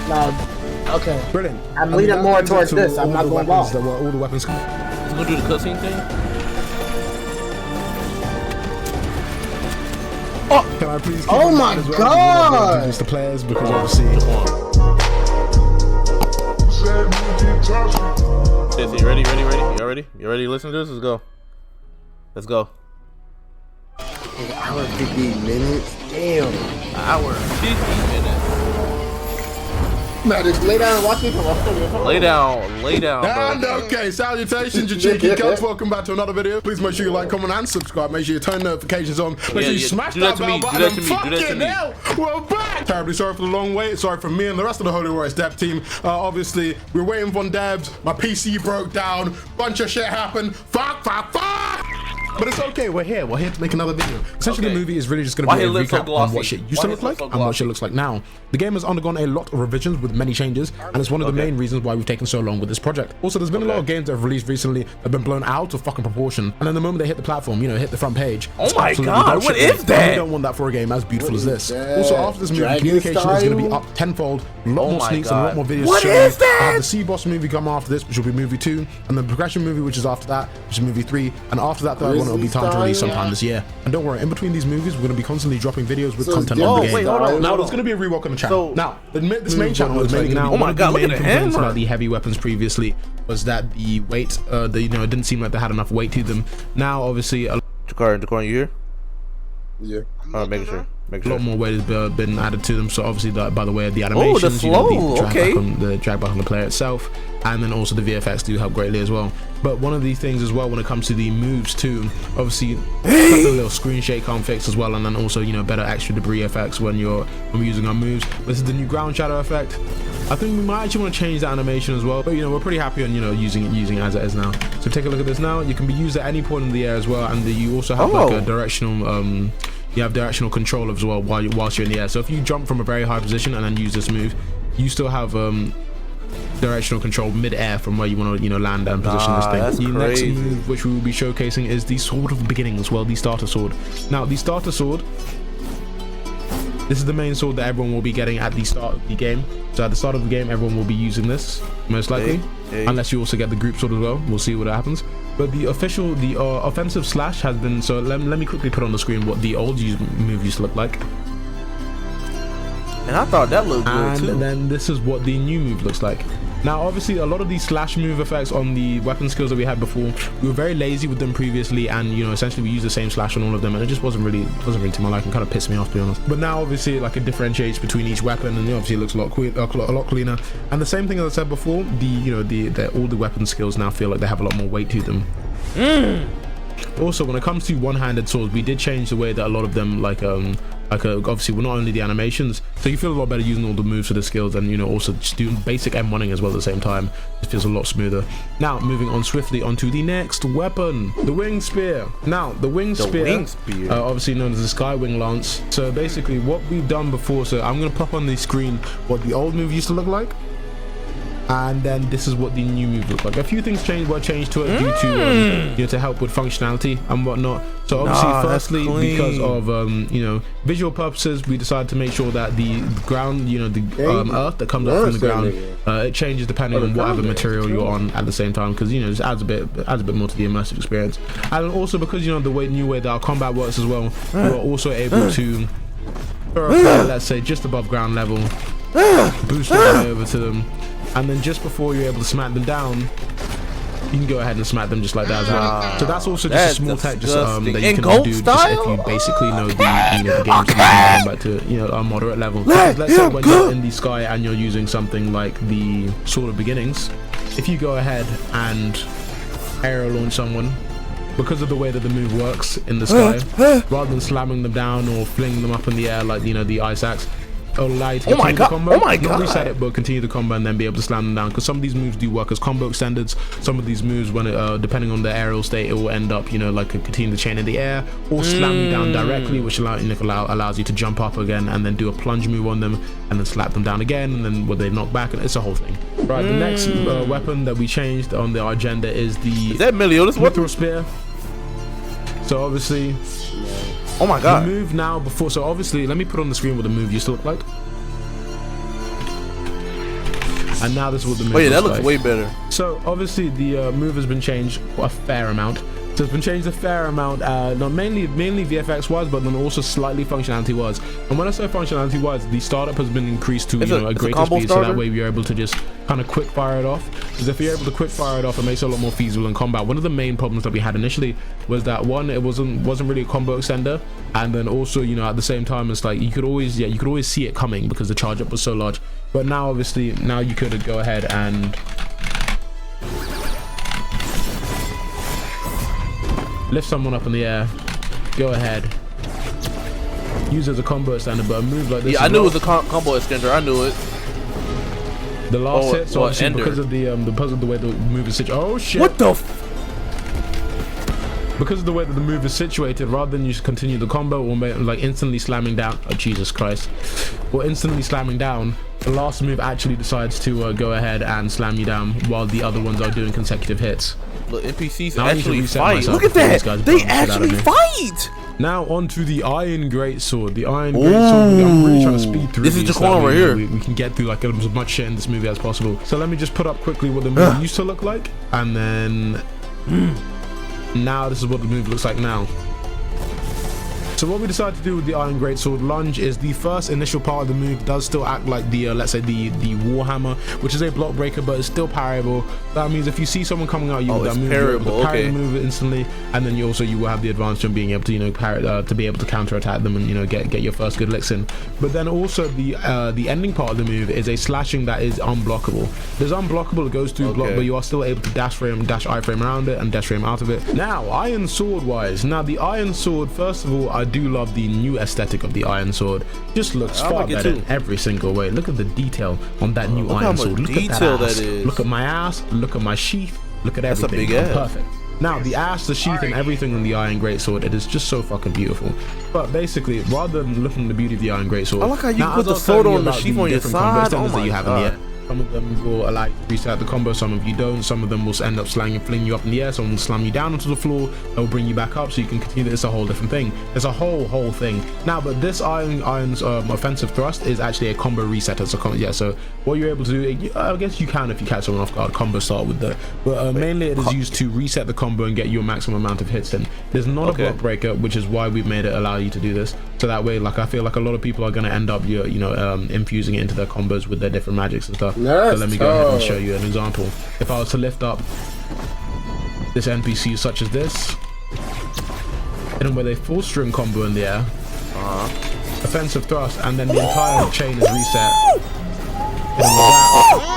No. Okay. Brilliant. I'm leaning more towards this. I'm not going ball. All the weapons. You gonna do the cutscene thing? Oh, can I please? Oh my god! Introduce the players because obviously. Jesse, you ready? You ready? You ready to listen to this? Let's go. Let's go. An hour and 15 minutes? Damn. An hour and 50 minutes. Man, just lay down and watch me from up. Lay down, And bro. okay, salutations, you cheeky cunts. Welcome back to another video. Please make sure you like, comment, and subscribe. Make sure you turn notifications on. Make sure you smash that bell button. And fucking hell, we're back. Terribly sorry for the long wait. Sorry for me and the rest of the Holy Warriors dev team. Obviously, we're waiting for devs. My PC broke down. Bunch of shit happened. Fuck. But it's okay, we're here to make another video. Essentially, the movie is really just going to be a recap on what shit used to look like and what shit looks like now. The game has undergone a lot of revisions with many changes, and it's one of the main reasons why we've taken so long with this project. Also, there's been a lot of games that have released recently that have been blown out of fucking proportion, and then the moment they hit the platform, you know, hit the front page. Oh my god, what is that? We don't want that for a game as beautiful as this. Also, after this movie, communication is going to be up tenfold, a lot more sneaks and a lot more videos. What is that? I have the C-Boss movie come after this, which will be movie 2, and the Progression movie, which is after that, which is movie 3, and after that third one, it'll be time to release sometime this year. And don't worry, in between these movies, we're going to be constantly dropping videos with content on the game. Wait, hold on. Now, there's going to be a rework on the channel. Now, this main channel is mainly now. Oh my god, look at the hammer. About the heavy weapons previously was that the weight, it didn't seem like they had enough weight to them. Now, obviously, Jakar, you here? Yeah. Alright, making sure. A lot more weight has been added to them, so obviously by the way of the animations, the drag back on the player itself, and then also the VFX do help greatly as well. But one of the things as well when it comes to the moves too, obviously a little screen shake arm fix as well, and then also better extra debris effects when we're using our moves. This is the new ground shadow effect. I think we might actually want to change the animation as well, but we're pretty happy on using it as it is now. So take a look at this now. You can be used at any point in the air as well, and you also have like a directional you have directional control as well whilst you're in the air. So if you jump from a very high position and then use this move, you still have directional control mid-air from where you want to land and position this thing. The next move which we will be showcasing is the Sword of Beginnings, the starter sword. Now the starter sword, this is the main sword that everyone will be getting at the start of the game. So at the start of the game, everyone will be using this, most likely, unless you also get the group sword as well. We'll see what happens. But the offensive slash has been, so let me quickly put on the screen what the old move used to look like. And I thought that looked good too. And then this is what the new move looks like. Now, obviously, a lot of these slash move effects on the weapon skills that we had before, we were very lazy with them previously, and essentially we used the same slash on all of them, and it just wasn't really to my liking. Kind of pissed me off, to be honest. But now, obviously, like it differentiates between each weapon, and obviously it looks a lot cleaner. And the same thing as I said before, all the weapon skills now feel like they have a lot more weight to them. Also, when it comes to one-handed swords, we did change the way that a lot of them obviously we're not only the animations, so you feel a lot better using all the moves for the skills, and also just doing basic M1ing as well at the same time. It feels a lot smoother. Now moving on swiftly onto the next weapon, the wing spear. Now the wing spear, obviously known as the sky wing lance. So basically what we've done before, so I'm going to pop on the screen what the old move used to look like, and then this is what the new move looks like. A few things were changed to it due to to help with functionality and whatnot. So obviously, firstly, because of visual purposes, we decided to make sure that the ground, the earth that comes up from the ground, it changes depending on whatever material you're on at the same time, because just adds a bit more to the immersive experience. And also because the new way that our combat works as well, we're also able to throw a player, let's say just above ground level, boost it over to them. And then just before you're able to smack them down, you can go ahead and smack them just like that as well. So that's also just a small tech that you can do just if you basically know the game back to a moderate level. Because let's say when you're in the sky and you're using something like the Sword of Beginnings, if you go ahead and aerial launch someone, because of the way that the move works in the sky, rather than slamming them down or flinging them up in the air like the ice axe, it'll allow you to continue the combo. Not reset it, but continue the combo and then be able to slam them down. Because some of these moves do work as combo extenders. Some of these moves, when depending on the aerial state, it will end up, like continue the chain in the air or slam you down directly, which allows you to jump up again and then do a plunge move on them and then slap them down again, and then when they knock back, and it's a whole thing. Right, the next weapon that we changed on our agenda is the Mithril Spear. So obviously, oh my god, the move now before, so obviously let me put on the screen what the move used to look like. And now this is what the move Oh yeah, that looks looks like. way better. So obviously the move has been changed a fair amount. So it's been changed a fair amount, not mainly VFX wise, but then also slightly functionality wise. And when I say functionality wise, the startup has been increased to a greater speed, so that way you're able to just kind of quick fire it off. Because if you're able to quick fire it off, it makes it a lot more feasible in combat. One of the main problems that we had initially was that one, it wasn't really a combo extender, and then also at the same time it's like you could always see it coming because the charge up was so large. But now obviously you could go ahead and lift someone up in the air, go ahead, use it as a combo extender, but a move like this. Yeah, I knew it was a combo extender. I knew it. The last hit, so obviously because of the way the move is situated. Oh shit! What the? Because of the way that the move is situated, rather than you continue the combo or like instantly slamming down. Oh Jesus Christ! Or instantly slamming down. The last move actually decides to go ahead and slam you down while the other ones are doing consecutive hits. Look, NPCs Now actually fight. Look at that! They actually fight! Now on to the Iron Greatsword. The Iron Greatsword, I'm really trying to speed through this. Is Jaquan right here. We can get through like as much shit in this movie as possible. So let me just put up quickly what the movie used to look like, and then now this is what the movie looks like now. So what we decided to do with the Iron Greatsword lunge is the first initial part of the move does still act like the let's say the Warhammer, which is a block breaker, but it's still parryable. That means if you see someone coming out, you with that move, you're able to parry the move instantly, and then you will have the advantage of being able to parry to be able to counter attack them and get your first good licks in. But then also the ending part of the move is a slashing that is unblockable. There's unblockable, it goes through block, but you are still able to dash iframe around it and dash frame out of it. Now Iron Sword wise, the Iron Sword, first of all, I do love the new aesthetic of the Iron Sword. Just looks far better in every single way. Look at the detail on that new Iron Sword. Look at that ass. Look at my ass. Look at my sheath. Look at everything. That's a big ass. Perfect. Now the ass, the sheath, and everything on the Iron Greatsword, it is just so fucking beautiful. But basically, rather than looking at the beauty of the Iron Greatsword, I like how you put the sword on the sheath on your side. Oh my God. Some of them will allow you to reset the combo, some of you don't. Some of them will end up flinging you up in the air, some will slam you down onto the floor, they'll bring you back up so you can continue. It's a whole different thing. It's a whole thing. Now, but this Iron's offensive thrust is actually a combo reset. So what you're able to do, I guess you can if you catch someone off guard, combo start with the, but mainly it is used to reset the combo and get you a maximum amount of hits in. There's not a block breaker, which is why we've made it allow you to do this. So that way, like I feel like a lot of people are going to end up infusing it into their combos with their different magics and stuff. So let me go ahead and show you an example. If I was to lift up this NPC such as this, hit him with a full string combo in the air, offensive thrust, and then the entire chain is reset. Hit him with that.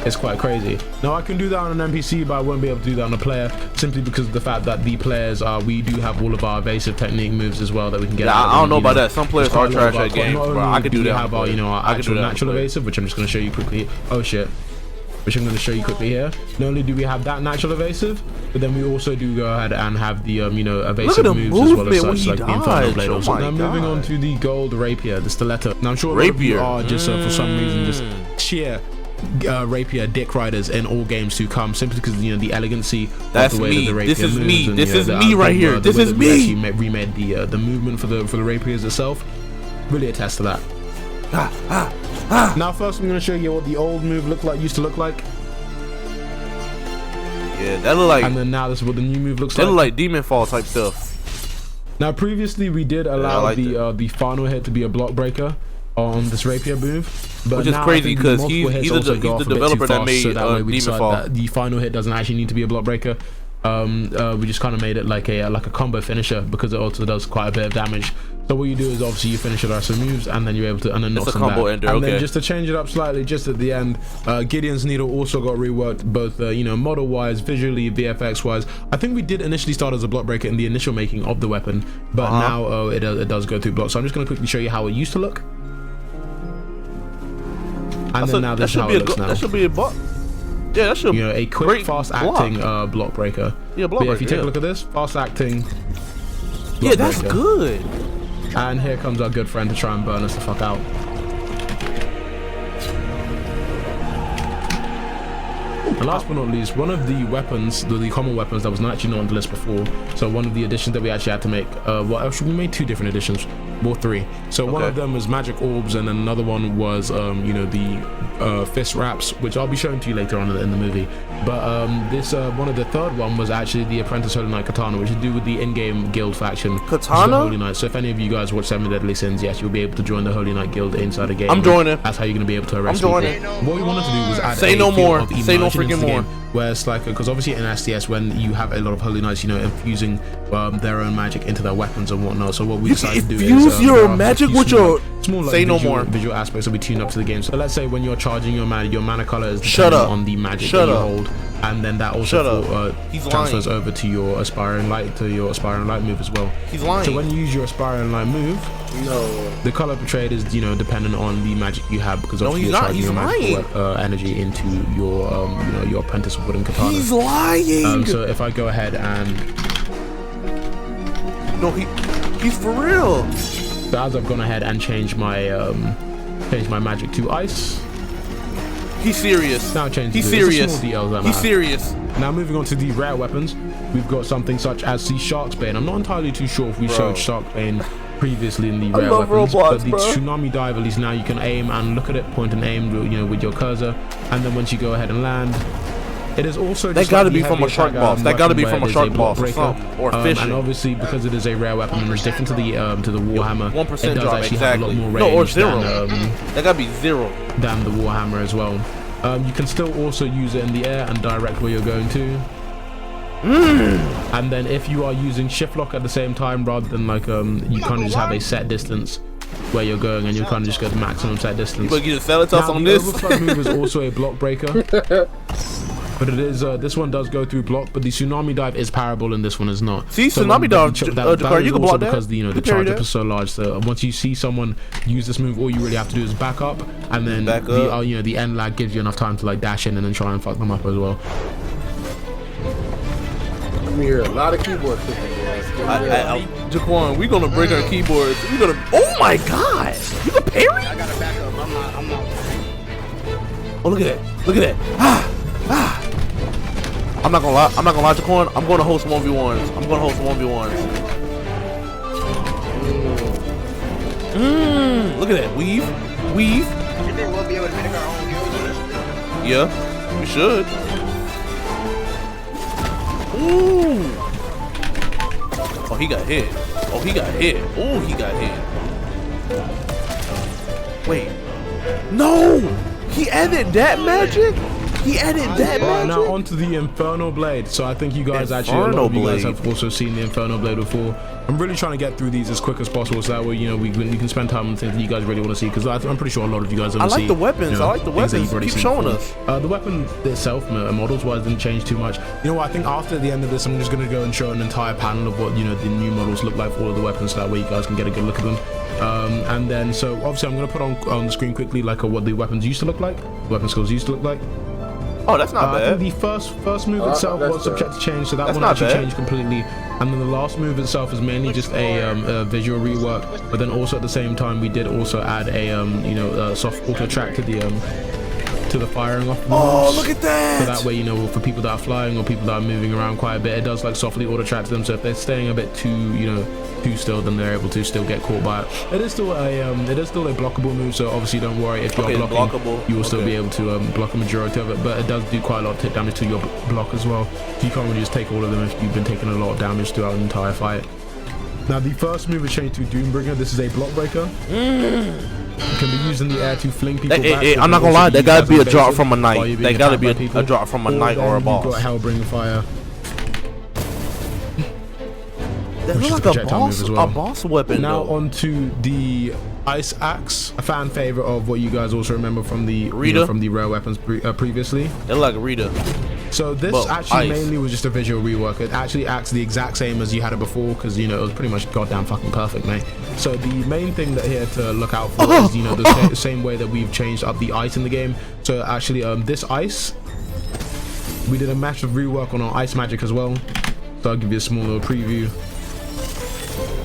It's quite crazy. Now I can do that on an NPC, but I won't be able to do that on a player, simply because of the fact that the players we do have all of our evasive technique moves as well that we can get. I don't know about that. Some players are trash at games, bro. I could do that. We have our our actual natural evasive, which I'm just going to show you quickly. Oh shit. Which I'm going to show you quickly here. Not only do we have that natural evasive, but then we also do go ahead and have the evasive moves as well as such, like the Inferno Blade also. Now moving on to the gold rapier, the stiletto. Now I'm sure a lot of you are just for some reason just sheer rapier dick riders in all games to come, simply because the elegancy of the way that the rapier moves. This is me right here. This is me. We remade the movement for the rapiers itself. Really attest to that. Now first I'm going to show you what the old move used to look like. Yeah, that look like. And then now this is what the new move looks like. That look like demon fall type stuff. Now previously we did allow the final hit to be a block breaker on this rapier move, but which is crazy because he's the developer that made demon fall. The final hit doesn't actually need to be a block breaker. We just kind of made it like a combo finisher because it also does quite a bit of damage. So what you do is obviously you finish it with some moves, and then you're able to knock some back. And then just to change it up slightly, just at the end, Gideon's Needle also got reworked, both model wise, visually, VFX wise. I think we did initially start as a block breaker in the initial making of the weapon, but now it does go through blocks. So I'm just going to quickly show you how it used to look. And then now this is how it looks now. That should be a block. Yeah, that should a quick, fast-acting block breaker. Yeah, block breaker. If you take a look at this, fast-acting. Yeah, that's good. And here comes our good friend to try and burn us the fuck out. And last but not least, one of the weapons, the common weapons that was not actually not on the list before. So one of the additions that we actually had to make, well, actually we made 2 different additions, or 3. So one of them was magic orbs, and then another one was, you know, the fist wraps, which I'll be showing to you later on in the movie. But this one of the third one was actually the Apprentice Holy Knight Katana, which is to do with the in-game guild faction. Katana? Holy Knight. So if any of you guys watch 7 Deadly Sins, yes, you'll be able to join the Holy Knight Guild inside the game. I'm joining. That's how you're going to be able to arrest I'm people. joining. What we wanted to do was add Say a no feel more. of Say no immersion into freaking the more. game, where it's like, because obviously in SDS, when you have a lot of Holy Knights, you know, infusing their own magic into their weapons and whatnot. So what we decided to do is infuse your there are magic a few with small, your- small, like, Say no visual, more. visual aspects that we tune up to the game. So let's say when you're charging your mana color is Shut dependent up. on the magic Shut that you up. hold, and then that Shut also up. He's transfers lying. over to your aspiring light move as well. He's lying. So when you use your aspiring light move, No. the color portrayed is, you know, dependent on the magic you have, because No, obviously he's you're not. charging He's your magical lying. energy into your you know, your apprentice wooden katana. He's lying. So if I go ahead and No, he's for real. so as I've gone ahead and changed my magic to ice. He's serious. Now change. He's It's the serious. small details that He's matter. serious. Now moving on to the rare weapons, we've got something such as the Shark's Bane. I'm not entirely too sure if we showed Shark Bane previously in the rare love weapons, Roblox, but the bro. Tsunami Dive, at least now you can aim and look at it, point and aim, you know, with your cursor, and then once you go ahead and land, it is also That just gotta like be the from a heavy shark attack, boss. That gotta be weapon from a where it shark is block boss or breaker. something, or fishing. And obviously because it is a rare weapon and it's different to the Warhammer, 1% it does drop, actually have a lot exactly. more No, or range 0. than, That gotta be 0. than the Warhammer as well. You can still also use it in the air and direct where you're going to. And then if you are using shift lock at the same time, rather than like you kind of just have a set distance where you're going, and you kind of just go to maximum set distance. But you just sell it to us Now, on the this. overflow move is also a block breaker, but it is this one does go through block, but the Tsunami Dive is parable and this one is not. See, So Tsunami when Dive, that you is can also block that. because the, you know, the You can carry charge up that. is so large. So once you see someone use this move, all you really have to do is back up, and then Back the up. you know, the end lag gives you enough time to like dash in and then try and fuck them up as well. I hear a lot of keyboard clicking. Jaquan, we gonna break our keyboards. We gonna. Oh my God! You can parry? I gotta back up. I'm not. Oh, look at that! Look at that! I'm not gonna lie. Jaquan. I'm gonna host 1v1s. Look at that. Weave. You think we'll be able to make our own guilds in this? Yeah, we should. Ooh. Oh, he got hit. Oh, he got hit. Wait. No! He added that magic? Now onto the Infernal Blade. So I think you guys actually, a lot of you guys have also seen the Infernal Blade before. I'm really trying to get through these as quick as possible, so that way, you know, we can spend time on things that you guys really want to see, because I'm pretty sure a lot of you guys haven't I like seen, the weapons. you know, I like the things that weapons. you've already Keep seen showing before. us. The weapon itself, models wise, didn't change too much. You know what, I think after the end of this, I'm just going to go and show an entire panel of what, you know, the new models look like for all of the weapons, so that way you guys can get a good look at them. And then, so obviously I'm going to put on the screen quickly like what the weapons used to look like, weapon skills used to look like. Oh, that's not I bad. think the first move itself that's was subject to change, so that That's one not actually bad. changed completely. And then the last move itself is mainly just a visual rework. But then also at the same time, we did also add a you know, soft auto track to the firing off. Oh, moves. look at that! So that way, you know, for people that are flying or people that are moving around quite a bit, it does like softly auto track to them. So if they're staying a bit too, you know, too still, then they're able to still get caught by it. It is still a blockable move, so obviously don't worry if you're Okay, blocking, blockable. you will still Okay. be able to block a majority of it. But it does do quite a lot of hit damage to your block as well. So you can't really just take all of them if you've been taking a lot of damage throughout the entire fight. Now the first move is changed to Doombringer. This is a block breaker. It can be used in the air to fling people back. Hey, It I'm can not gonna also lie, be that used gotta as be a evasive drop from a while knight. you're That being gotta attacked be by a people. drop from a knight or a then boss. You've got Hellbringer Fire. That Which is looks a like projectile move as well. a boss weapon. Now though. onto the Ice Axe, a fan favorite of what you guys also remember from the Rita? from the rare weapons previously. It look like Rita. So this But actually ice. mainly was just a visual rework. It actually acts the exact same as you had it before, because, you know, it was pretty much goddamn fucking perfect, mate. So the main thing that here to look out for is, you know, the same way that we've changed up the ice in the game. So actually, this ice, we did a massive rework on our ice magic as well. So I'll give you a small little preview.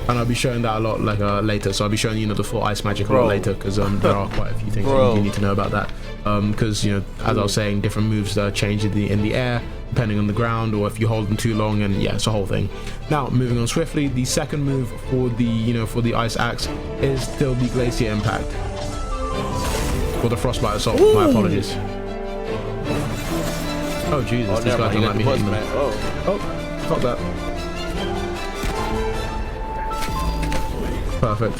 and I'll be showing that a lot like later. So I'll be showing you know the full ice magic a lot later, because there are quite a few things that you need to know about that. Because you know, as I was saying, different moves change in the air depending on the ground, or if you hold them too long, and yeah, it's a whole thing. Now moving on swiftly, the second move for the ice axe is still the glacier impact, or the frostbite assault. My apologies. Oh Jesus, this guy don't let me hit him. Oh, fuck that. Perfect.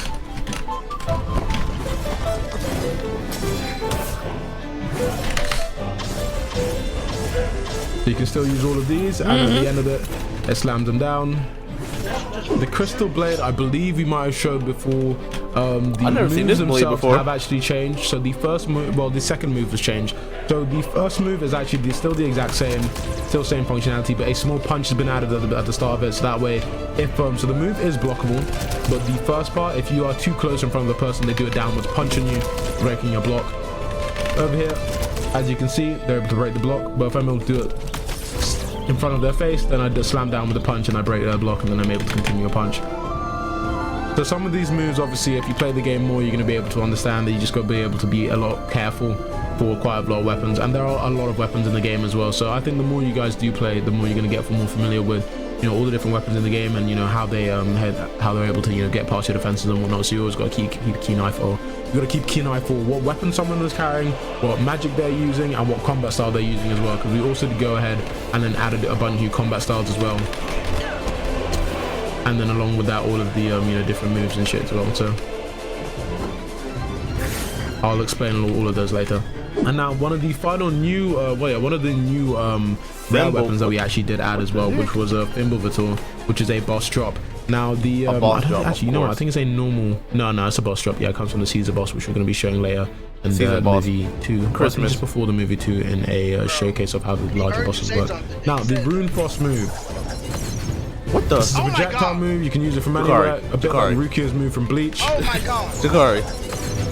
So you can still use all of these, and at the end of it slams them down. The crystal blade, I believe we might have showed before. The moves themselves have actually changed. So the first move, well, the second move has changed. So the first move is actually still the exact same, still same functionality, but a small punch has been added at the start of it. So that way, if so the move is blockable, but the first part, if you are too close in front of the person, they do a downwards punch on you, breaking your block. Over here, as you can see, they're able to break the block, but if I'm able to do it in front of their face, then I just slam down with a punch and I break their block, and then I'm able to continue a punch. So some of these moves, obviously, if you play the game more, you're going to be able to understand that you just got to be able to be a lot careful for quite a lot of weapons, and there are a lot of weapons in the game as well. So I think the more you guys do play, the more you're going to get more familiar with, you know, all the different weapons in the game, and you know how they're able to, you know, get past your defenses and whatnot. So you always got to keep a keen eye for. You got to keep a keen eye for what weapon someone is carrying, what magic they're using, and what combat style they're using as well. Because we also did go ahead and then added a bunch of new combat styles as well. And then along with that, all of the you know, different moves and shit as well. So I'll explain all of those later. And now one of the final new, one of the new rare weapons that we actually did add as well, which was a Thimblevittor, which is a boss drop. Now the actually, you know what? I think it's a normal. No, it's a boss drop. Yeah, it comes from the Caesar boss, which we're going to be showing later in the movie 2. Christmas, just before the movie 2, in a showcase of how the larger bosses work. Now the Rune Frost move. What the? This is a projectile move. You can use it from anywhere. A bit like Rukia's move from Bleach. Oh my god. Dakari.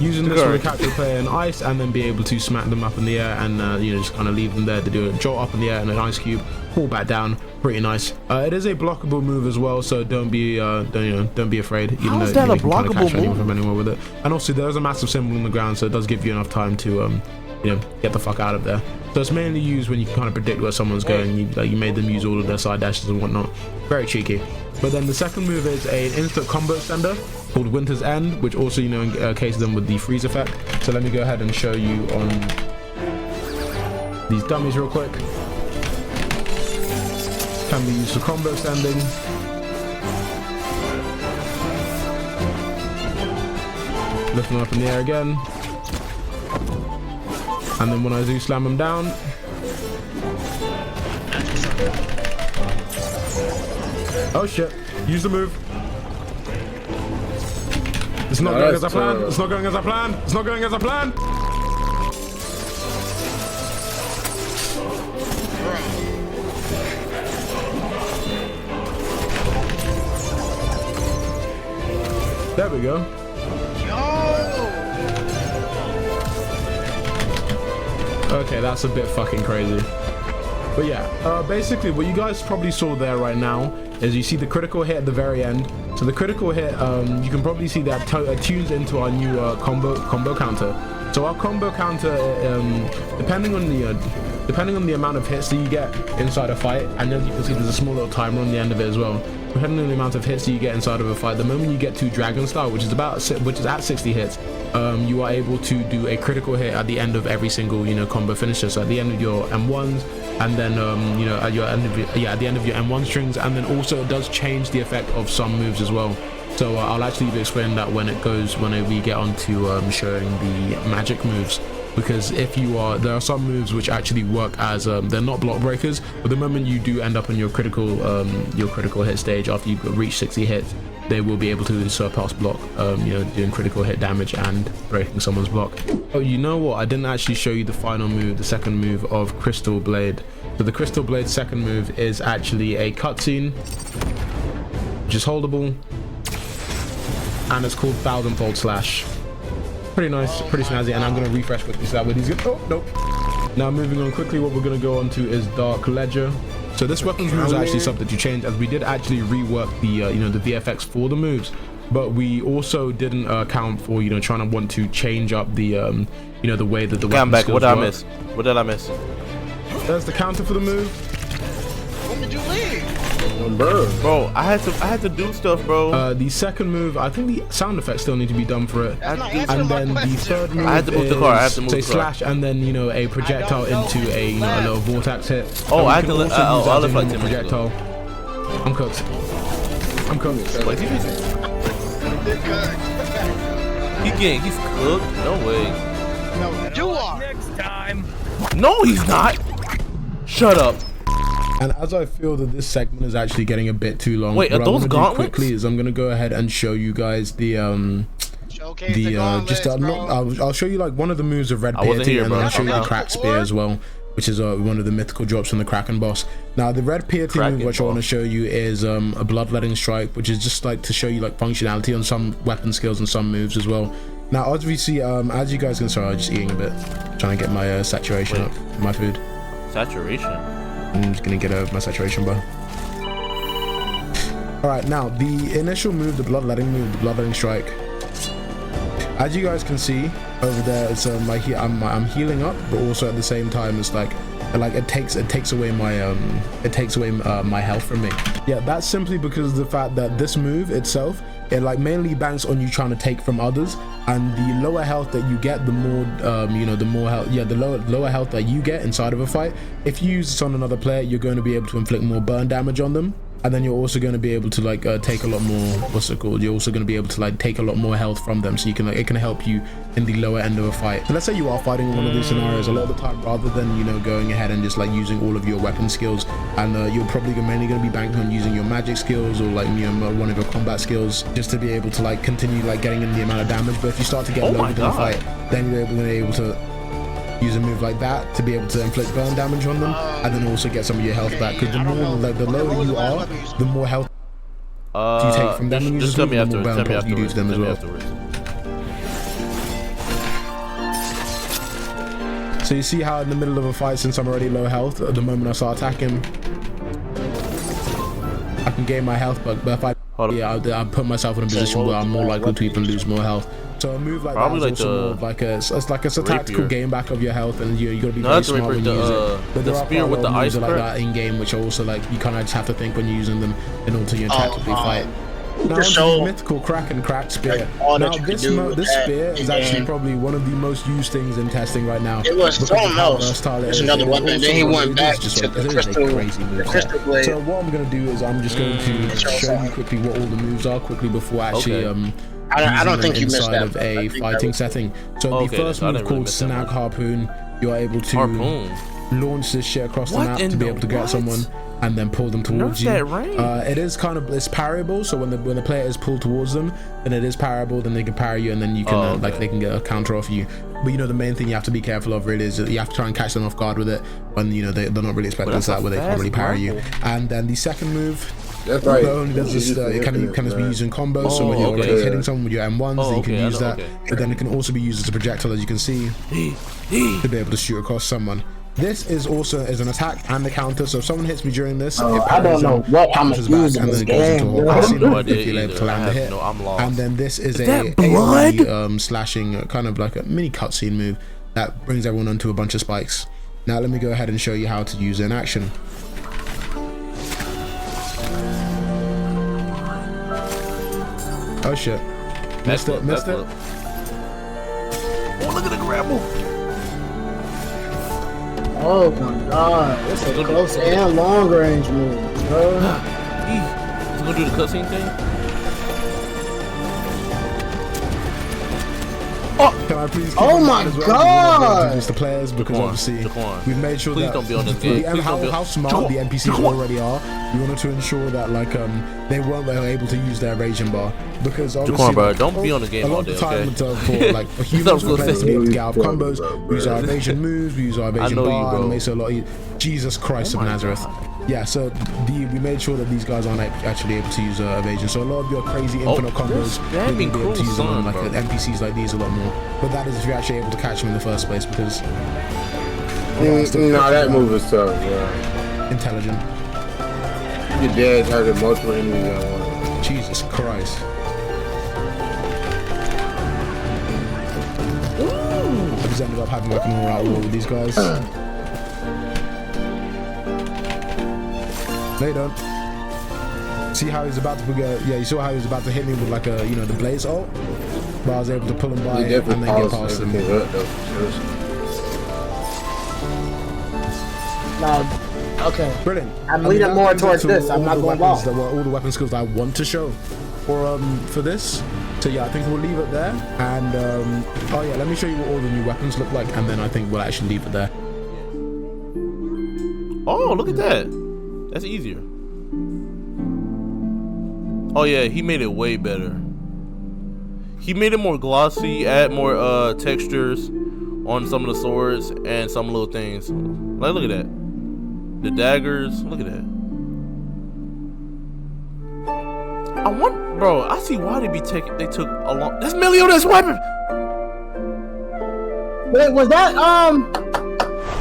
Using this to capture the player in ice, and then be able to smack them up in the air, and you know, just kind of leave them there to do a jolt up in the air and an ice cube, pull back down. Pretty nice. It is a blockable move as well, so don't be afraid. Even How is though that you a can kind of catch blockable anyone move? from anywhere with it. And also, there's a massive symbol on the ground, so it does give you enough time to you know, get the fuck out of there. So it's mainly used when you can kind of predict where someone's going. You made them use all of their side dashes and whatnot. Very cheeky. But then the second move is an instant combo extender called Winter's End, which also, you know, encases them with the freeze effect. So let me go ahead and show you on these dummies real quick. Can be used for combo extending. Lift them up in the air again. And then when I do slam them down, oh shit, use the move. It's not going as I planned. It's not going as I planned. It's not going as I planned. There we go. Okay, that's a bit fucking crazy. But yeah, basically what you guys probably saw there right now is you see the critical hit at the very end. So the critical hit, you can probably see that tunes into our new combo counter. So our combo counter, depending on the amount of hits that you get inside a fight, and as you can see, there's a small little timer on the end of it as well. Depending on the amount of hits that you get inside of a fight, the moment you get to Dragon Style, which is at 60 hits, you are able to do a critical hit at the end of every single, you know, combo finisher. So at the end of your M1s, and then you know, at the end of your M1 strings, and then also it does change the effect of some moves as well. So I'll actually be explaining that when we get onto showing the magic moves. Because there are some moves which actually work as they're not block breakers, but the moment you do end up in your critical hit stage after you've reached 60 hits, they will be able to surpass block, you know, doing critical hit damage and breaking someone's block. Oh, you know what? I didn't actually show you the final move, the second move of Crystal Blade. So the Crystal Blade second move is actually a cutscene, which is holdable, and it's called Thousandfold Slash. Pretty nice, pretty snazzy, and I'm going to refresh quickly so that way he's good. Oh, nope. Now moving on quickly, what we're going to go on to is Dark Ledger. So this weapons move is actually subject to change, as we did actually rework the you know, the VFX for the moves, but we also didn't account for, you know, trying to want to change up the you know, the way that the weapon back. skills What did I work. miss? What did I miss? There's the counter for the move. When did you leave? Bro, I had to do stuff, bro. The second move, I think the sound effects still need to be done for it. That's not answering And my then the question. third move I had to move the car. I had to move say the car. slash and then, you know, a projectile into a, you know, a little vortex hit. Oh, And we I had can to let- also use that I as a left like normal 10 minutes ago. projectile. I'm cooked. I'm cooked. Like, he's cooked. No way. No, you are. No, he's not. Shut up. And as I feel that this segment is actually getting a bit too long, Wait, are what I those wanna do gauntlets? quickly is I'm gonna go ahead and show you guys the Showcase the gauntlets, bro. I'll show you like one of the moves of red I wasn't piety, here, and bro. then I'll show you the No. crack spear as well, which is one of the mythical drops from the Kraken boss. Now the red piety move, Kraken which I want to boss. show you, is a bloodletting strike, which is just like to show you like functionality on some weapon skills and some moves as well. Now obviously, as you guys can, sorry, I'm just eating a bit, trying to get my saturation up, my food. Saturation. I'm just gonna get over my saturation bar. Alright, now the initial move, the bloodletting strike. As you guys can see over there, it's I'm healing up, but also at the same time it's like it takes away my my health from me. Yeah, that's simply because of the fact that this move itself, it like mainly banks on you trying to take from others, and the lower health that you get, the more you know, the more health, yeah, the lower health that you get inside of a fight, if you use this on another player, you're going to be able to inflict more burn damage on them. And then you're also going to be able to like take a lot more, what's it called, you're also going to be able to like take a lot more health from them, so you can like, it can help you in the lower end of a fight. So let's say you are fighting in one of these scenarios, a lot of the time, rather than, you know, going ahead and just like using all of your weapon skills, and you're probably mainly going to be banking on using your magic skills, or like, you know, one of your combat skills, just to be able to like continue like getting in the amount of damage. But if you start to get low in the fight, then you're able to use a move like that to be able to inflict burn damage on them, and then also get some of your health back, because the more like the lower you are, the more health you take from them, and you just tell me the more afterwards. burn points you do to them as well. So you see how in the middle of a fight, since I'm already low health, at the moment I start attacking, I can gain my health back, but if I put myself in a position where I'm more likely to even lose more health. So a move like Probably that is like also more of like it's a tactical gain back of your health, and you gotta be very smart when you use it. But there the are spear with the ice like that in game, which are also like you kind of just have to think when you're using them in order to, you know, tactically fight. Now onto the mythical Kraken crack spear. Now this spear is actually probably one of the most used things in testing right now. It was something else. There's another weapon, and then he went back to the crystal blade. So what I'm gonna do is I'm just going to show you quickly what all the moves are quickly before actually I don't think you missed inside that. of a fighting setting. So the first move called Snag Harpoon, you are able to launch this shit across the map to be able to get someone and then pull them towards you. It is kind of, it's parryable, so when the player is pulled towards them, then it is parryable, then they can parry you, and then you can like they can get a counter off you. But you know, the main thing you have to be careful of really is that you have to try and catch them off guard with it when, you know, they're not really expecting that, where they can't really parry you. And then the second move, that's right, not only does this, it can be used in combos, so when you're already hitting someone with your M1s, you can use that, but then it can also be used as a projectile, as you can see, to be able to shoot across someone. This is also an attack and a counter, so if someone hits me during this, I don't know what I'm using this game. If you're able to land a hit. And then this is a AoE slashing, kind of like a mini cutscene move that brings everyone onto a bunch of spikes. Now let me go ahead and show you how to use it in action. Oh shit. Missed it. Oh, look at the grapple. Oh my god, it's a close and long range move, bro. He's gonna do the cutscene thing? Can I please keep oh my god! Introduce the players, because obviously we've made sure that don't be on this game. how smart the NPCs already are. We wanted to ensure that like they weren't able to use their raging bar, because obviously bro, don't be on the game all day, okay? For like for humans, for players to be able to get out of combos, we use our evasion moves, we use our evasion bar, and it makes it a lot easier. Jesus Christ of Nazareth. Yeah, so we made sure that these guys aren't actually able to use evasion. So a lot of your crazy infinite combos, you'll be able to use them on like NPCs like these a lot more. But that is if you're actually able to catch them in the first place, because no, that move is tough. Yeah. Intelligent. Your dad target multiple enemies at once. Jesus Christ. I just ended up having like an all-out war with these guys. No, you don't. See how he's about to get, yeah, you saw how he was about to hit me with like a, you know, the blaze ult? But I was able to pull him by and then get past him. No, okay. Brilliant. I'm leaning more towards this. I'm not going all the weapon skills that I want to show for this. So yeah, I think we'll leave it there. And oh yeah, let me show you what all the new weapons look like, and then I think we'll actually leave it there. Oh, look at that. That's easier. Oh yeah, he made it way better. He made it more glossy, add more textures on some of the swords and some little things. Like, look at that. The daggers, look at that. I want, bro, I see why they took a long. That's Meliodas' weapon. Wait, was that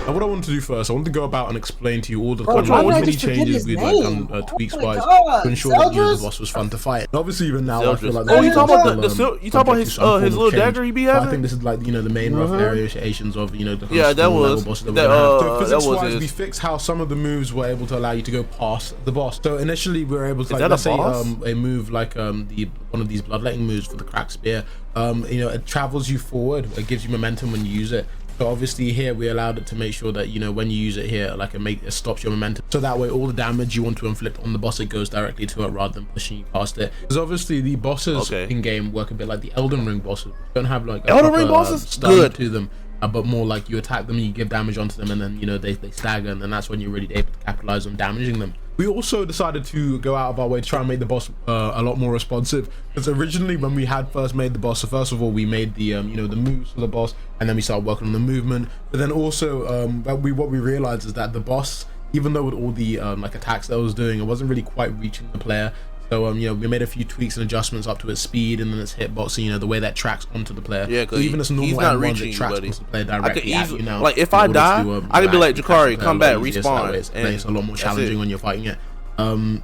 And what I wanted to do first, I wanted to go about and explain to you all the many changes we'd like done tweaks wise to ensure that the boss was fun to fight. And obviously even now I feel like you talking about his little dagger he be having? I think this is like, you know, the main rough variations of, you know, the bosses that we have. So physics wise, we fixed how some of the moves were able to allow you to go past the boss. So initially we were able to, like, let's say a move like one of these bloodletting moves for the crack spear, you know, it travels you forward, it gives you momentum when you use it. So obviously here we allowed it to make sure that, you know, when you use it here, like it stops your momentum. So that way all the damage you want to inflict on the boss, it goes directly to it rather than pushing you past it. Because obviously the bosses in game work a bit like the Elden Ring bosses. Don't have like Elden Ring bosses good to them, but more like you attack them and you give damage onto them, and then, you know, they stagger, and then that's when you're really able to capitalize on damaging them. We also decided to go out of our way to try and make the boss a lot more responsive, because originally when we had first made the boss, so first of all we made the you know, the moves for the boss, and then we started working on the movement. But then also what we realized is that the boss, even though with all the like attacks that it was doing, it wasn't really quite reaching the player. So you know, we made a few tweaks and adjustments up to its speed and then its hitbox, you know, the way that tracks onto the player. Yeah, because so even as normal M1s, it tracks onto the player directly at you now. Like if I die, I could be like, Jakari, come back, respawn. It's a lot more challenging when you're fighting it.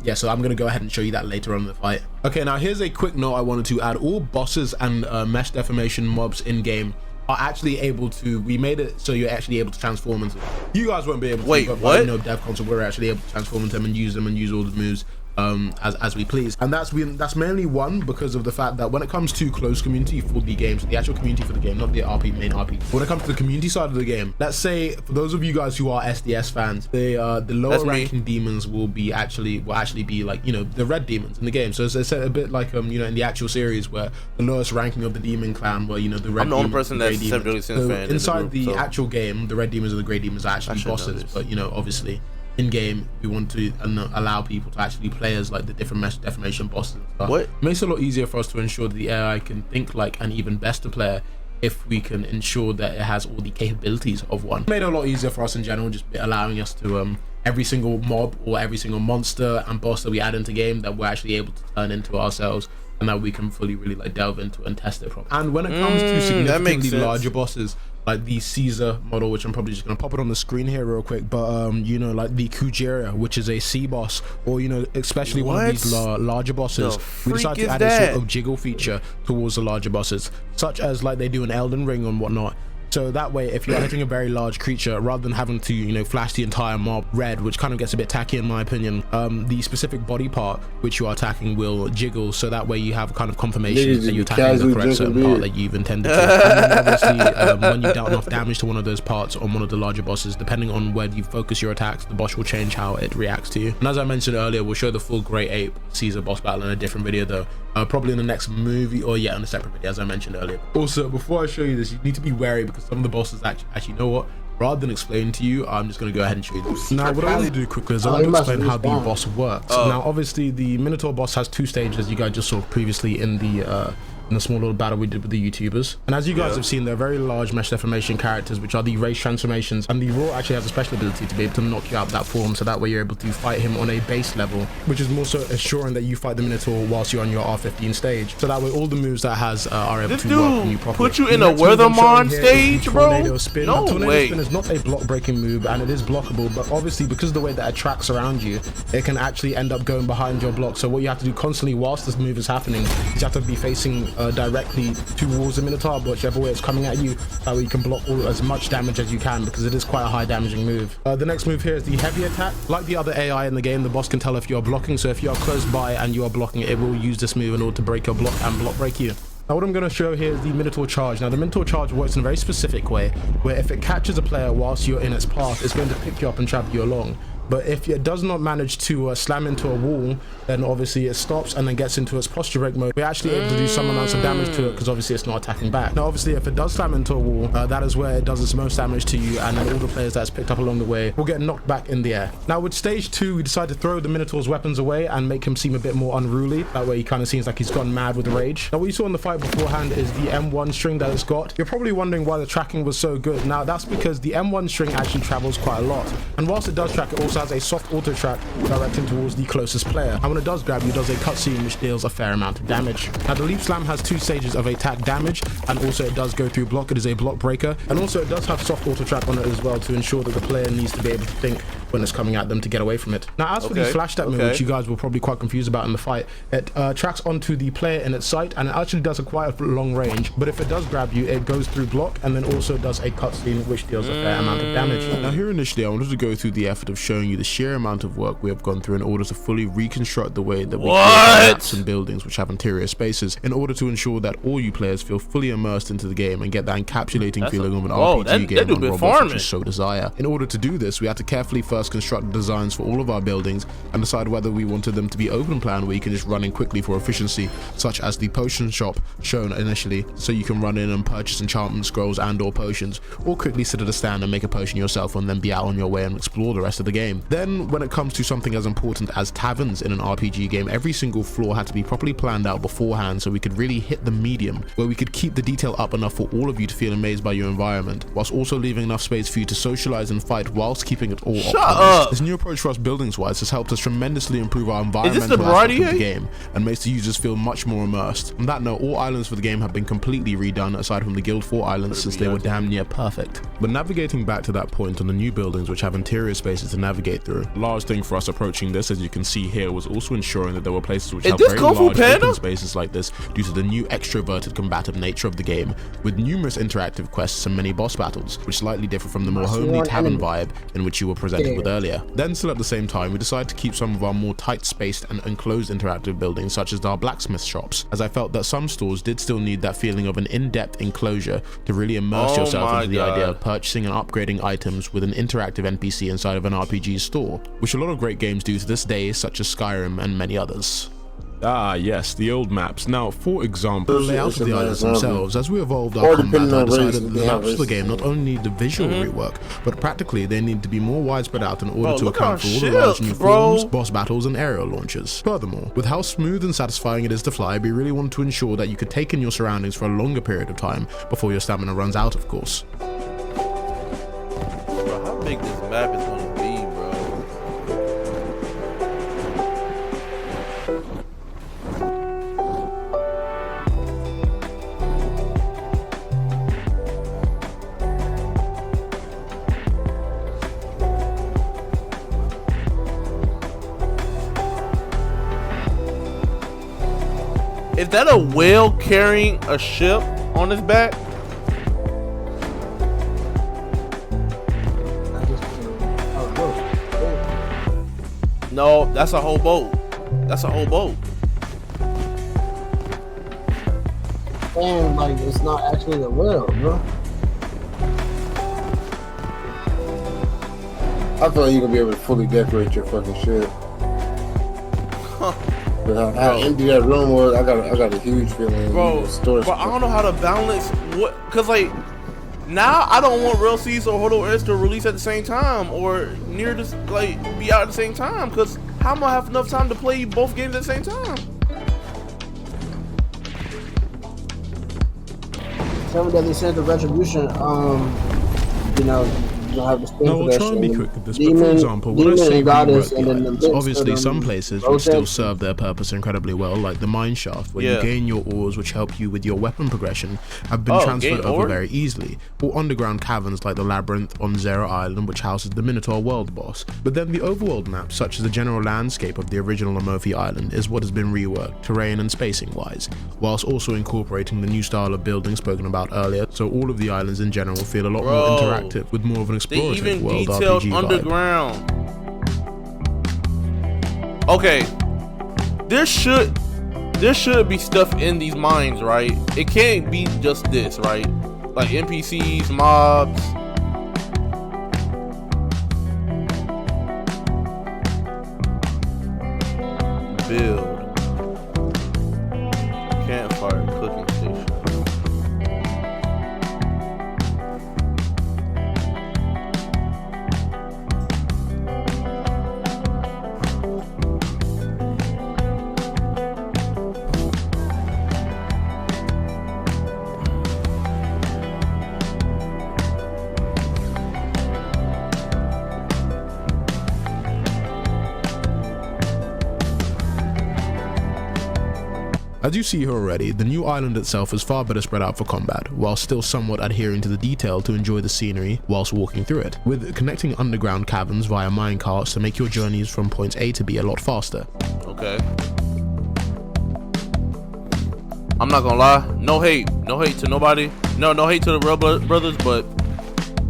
Yeah, so I'm gonna go ahead and show you that later on in the fight. Okay, now here's a quick note I wanted to add. All bosses and mesh deformation mobs in game are actually able to, we made it so you're actually able to transform into them. You guys won't be able to. Wait, but what? You know, dev console, we're actually able to transform into them and use all the moves as we please. And that's mainly one because of the fact that when it comes to closed community for the games, the actual community for the game, not the main RP, when it comes to the community side of the game, let's say for those of you guys who are SDS fans, the lower ranking demons will actually be like, you know, the red demons in the game. So it's a bit like you know, in the actual series where the lowest ranking of the demon clan were, you know, the red demons. I'm the only person that's a really fan inside the actual game. The red demons and the grey demons are actually bosses, but you know, obviously in game we want to allow people to actually play as like the different mesh deformation bosses and stuff. It makes it a lot easier for us to ensure that the AI can think like an even better player if we can ensure that it has all the capabilities of one. It made it a lot easier for us in general, just allowing us to every single mob or every single monster and boss that we add into game, that we're actually able to turn into ourselves, and that we can fully really like delve into and test it properly. And when it comes to significantly larger bosses like the Caesar model, which I'm probably just gonna pop it on the screen here real quick, but you know, like the Kujira, which is a sea boss, or you know, especially one of these larger bosses, we decided to add a sort of jiggle feature towards the larger bosses, such as like they do in Elden Ring and whatnot. So that way, if you're hitting a very large creature, rather than having to, you know, flash the entire mob red, which kind of gets a bit tacky in my opinion, the specific body part which you are attacking will jiggle, so that way you have kind of confirmation that you're attacking the correct certain part that you've intended to. And then obviously, when you've dealt enough damage to one of those parts on one of the larger bosses, depending on where you focus your attacks, the boss will change how it reacts to you. And as I mentioned earlier, we'll show the full Great Ape Caesar boss battle in a different video though. Probably in the next movie, or yeah, in a separate video, as I mentioned earlier. Also, before I show you this, you need to be wary because some of the bosses actually, you know what? Rather than explain to you, I'm just going to go ahead and show you this. Now, what I want to do quickly is I want to explain how the boss works. Now, obviously, the Minotaur boss has two stages, you guys just saw previously in the in a small little battle we did with the YouTubers. And as you guys have seen, they're very large mesh deformation characters, which are the race transformations, and the raw actually has a special ability to be able to knock you out that form, so that way you're able to fight him on a base level, which is more so assuring that you fight the Minotaur whilst you're on your R15 stage, so that way all the moves that has are able to work on you properly. Put you in a Weathermon stage, bro? Tornado spin. No tornado way. spin is not a block breaking move, and it is blockable, but obviously because of the way that it tracks around you, it can actually end up going behind your block. So what you have to do constantly whilst this move is happening is you have to be facing directly towards the Minotaur, whichever way it's coming at you, that way you can block as much damage as you can, because it is quite a high damaging move. The next move here is the heavy attack. Like the other AI in the game, the boss can tell if you're blocking, so if you are close by and you are blocking, it will use this move in order to break your block and block break you. Now what I'm going to show here is the Minotaur charge. Now the Minotaur charge works in a very specific way, where if it catches a player whilst you're in its path, it's going to pick you up and travel you along. But if it does not manage to slam into a wall, then obviously it stops and then gets into its posture break mode. We're actually able to do some amounts of damage to it because obviously it's not attacking back. Now obviously if it does slam into a wall, that is where it does its most damage to you, and then all the players that's picked up along the way will get knocked back in the air. Now with stage 2, we decided to throw the Minotaur's weapons away and make him seem a bit more unruly. That way he kind of seems like he's gone mad with rage. Now what you saw in the fight beforehand is the M1 string that it's got. You're probably wondering why the tracking was so good. Now that's because the M1 string actually travels quite a lot, and whilst it does track, it also has a soft auto track directing towards the closest player, and when it does grab you, it does a cutscene which deals a fair amount of damage. Now the leap slam has 2 stages of attack damage, and also it does go through block. It is a block breaker, and also it does have soft auto track on it as well to ensure that the player needs to be able to think when it's coming at them to get away from it. Now as for the flash step move, which you guys were probably quite confused about in the fight, it tracks onto the player in its sight, and it actually does a quite a long range, but if it does grab you, it goes through block and then also does a cutscene which deals a fair amount of damage. Now here initially I wanted to go through the effort of showing you the sheer amount of work we have gone through in order to fully reconstruct the way that we create maps and buildings which have interior spaces, in order to ensure that all you players feel fully immersed into the game and get that encapsulating feeling of an RPG game on Roblox which you so desire. In order to do this, we had to carefully first construct the designs for all of our buildings and decide whether we wanted them to be open plan where you can just run in quickly for efficiency, such as the potion shop shown initially, so you can run in and purchase enchantment scrolls and or potions, or quickly sit at a stand and make a potion yourself and then be out on your way and explore the rest of the game. Then when it comes to something as important as taverns in an RPG game, every single floor had to be properly planned out beforehand so we could really hit the medium where we could keep the detail up enough for all of you to feel amazed by your environment, whilst also leaving enough space for you to socialize and fight whilst keeping it all optimized. This new approach for us buildings wise has helped us tremendously improve our environmental aspect of the game and makes the users feel much more immersed. On that note, all islands for the game have been completely redone aside from the Guild 4 islands, since they were damn near perfect. But navigating back to that point on the new buildings which have interior spaces to navigate through, a large thing for us approaching this, as you can see here, was also ensuring that there were places which have very large open spaces like this due to the new extroverted combative nature of the game, with numerous interactive quests and many boss battles, which slightly differ from the more homely tavern vibe in which you were presented with earlier. Then still at the same time, we decided to keep some of our more tight spaced and enclosed interactive buildings such as our blacksmith shops, as I felt that some stores did still need that feeling of an in-depth enclosure to really immerse yourself into the idea of purchasing and upgrading items with an interactive NPC inside of an RPG store, which a lot of great games do to this day, such as Skyrim and many others. Ah yes, the old maps. Now for example, the layout of the islands themselves, as we evolved our combat, I decided that the maps of the game not only need the visual rework, but practically they need to be more widespread out in order to account for all the large new forms, boss battles and aerial launches. Furthermore, with how smooth and satisfying it is to fly, we really wanted to ensure that you could take in your surroundings for a longer period of time before your stamina runs out, of course. Bro, how big this map is gonna be, bro? Is that a whale carrying a ship on his back? No, that's a whole boat. That's a whole boat. And like it's not actually a whale, bro. I thought you were gonna be able to fully decorate your fucking shit. But how empty that room was, I got a huge feeling. Bro, I don't know how to balance what, cause like now I don't want Real Seas or Hodor S to release at the same time or near this, like be out at the same time, cause how am I have enough time to play both games at the same time? Seven Deadly Sins of Retribution. You know, you'll have to spend Now, for I'll that try and be shit. quick with this, but for example, when I Demon say and Goddess, rework and the then the islands, bits obviously of some them places will still rotate. serve their purpose incredibly well, like the mine shaft, where you gain your ores which help you with your weapon progression, have been transferred over very easily, or underground caverns like the Labyrinth on Zero Island, which houses the Minotaur world boss. But then the overworld maps, such as the general landscape of the original Amalfi Island, is what has been reworked, terrain and spacing wise, whilst also incorporating the new style of building spoken about earlier, so all of the islands in general feel a lot more interactive, with more of an explorative world RPG vibe. Underground. Okay, there should be stuff in these mines, right? It can't be just this, right? Like NPCs, mobs. Build. Campfire cooking station. As you see here already, the new island itself is far better spread out for combat, while still somewhat adhering to the detail to enjoy the scenery whilst walking through it, with connecting underground caverns via minecarts to make your journeys from point A to B a lot faster. Okay. I'm not gonna lie, no hate to nobody. No hate to the Real Brothers, but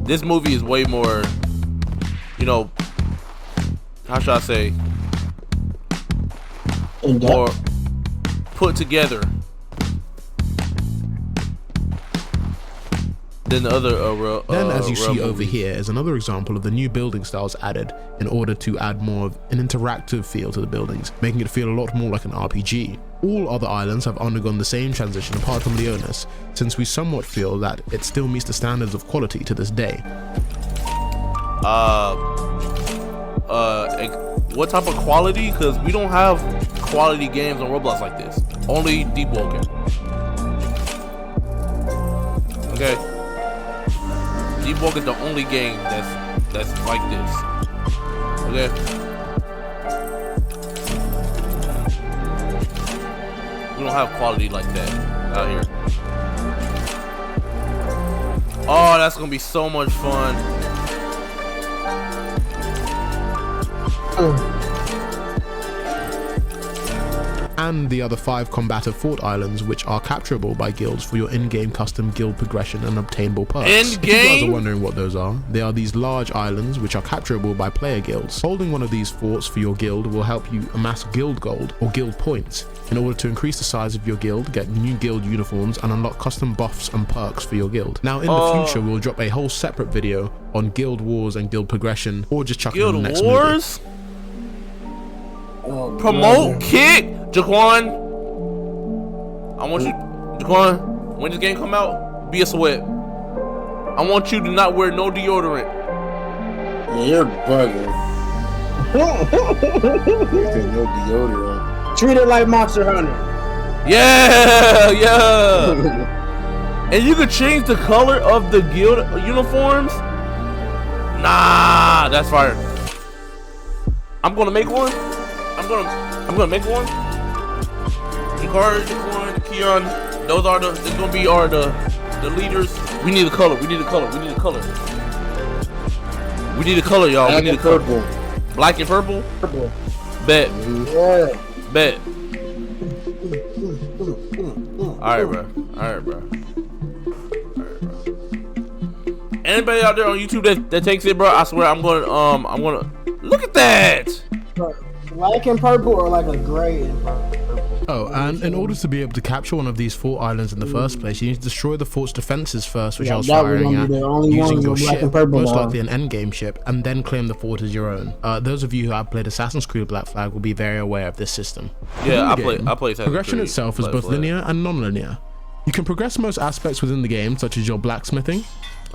this movie is way more, you know, how should I say, more put together than the other then as you see over here is another example of the new building styles added in order to add more of an interactive feel to the buildings, making it feel a lot more like an RPG. All other islands have undergone the same transition apart from Leonis, since we somewhat feel that it still meets the standards of quality to this day. What type of quality? Because we don't have quality games on Roblox like this. Only Deep Walking. Okay. Deep Walking is the only game that's like this. Okay. We don't have quality like that out here. Oh, that's gonna be so much fun. And the other 5 combative fort islands, which are capturable by guilds for your in-game custom guild progression and obtainable perks. If you guys are wondering what those are, they are these large islands which are capturable by player guilds. Holding one of these forts for your guild will help you amass guild gold or guild points in order to increase the size of your guild, get new guild uniforms, and unlock custom buffs and perks for your guild. Now in the future we'll drop a whole separate video on guild wars and guild progression, or just chuck it in the next movie. Promote kick, Jaquan. I want you, Jaquan, when this game come out, be a sweat. I want you to not wear no deodorant. You're bugging. No deodorant. Treat it like Monster Hunter. Yeah. And you could change the color of the guild uniforms. Nah, that's fire. I'm gonna make one. I'm gonna make one. Jakar, Jaquan, Keon, those are the gonna be the leaders. We need a color. We need a color, y'all. We need a color. Black and purple. Bet. Yeah. Bet. Alright, bro. Anybody out there on YouTube that takes it, bro? I swear I'm gonna look at that. Black and purple, or like a gray and purple? Oh, and in order to be able to capture one of these fort islands in the first place, you need to destroy the fort's defenses first, which I was firing at, using your ship, most likely an endgame ship, and then claim the fort as your own. Those of you who have played Assassin's Creed Black Flag will be very aware of this system. Yeah, I play Assassin's Progression Creed itself is both linear and non-linear. You can progress most aspects within the game, such as your blacksmithing.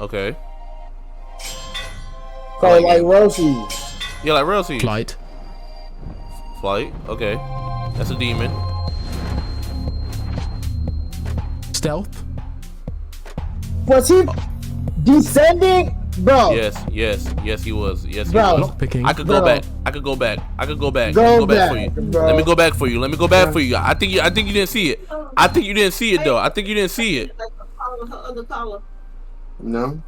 Okay. So like Rosie's. Yeah, like Rosie's. Flight, okay. That's a demon. Stealth. Was he descending? Bro. Yes, he was. Yes, he Bro. was. Lockpicking. I could go Bro. back. I could go back. I could go back. Go back for back, you. bro. Let me go back for you. Let me go back for you. I think you didn't see it. I think you didn't see it though. I think you didn't see it. No.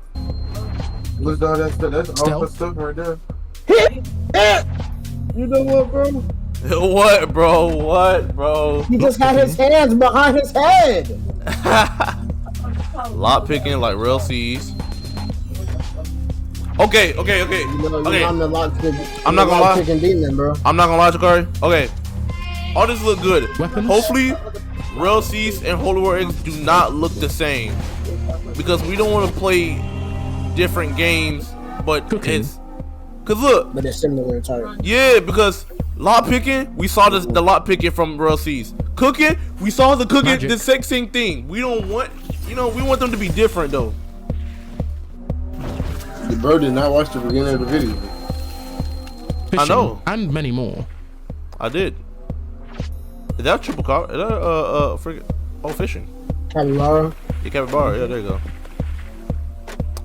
Look at all that stuff. That's all the stuff right there. You know what, bro? What, bro? What, bro? He just had his hands behind his head. Lot picking like real C's. Okay. You know, I'm the I'm not gonna lie. picking demon, bro. I'm not gonna lie, Jakari. Okay. All this look good. Weapons? Hopefully, real C's and Holy War Eggs do not look the same. Because we don't want to play different games, but Cooking. it's... Cause look. But it's similar to Yeah, because lot picking, we saw the lot picking from real C's. Cooking, we saw the cooking, Magic. the same thing. We don't want, we want them to be different though. The bro did not watch the beginning of the video. Fishing, I know. and many more. I did. Is that triple car? Is that freaking? Oh, fishing. Capybara. Yeah, capybara. Yeah, there you go.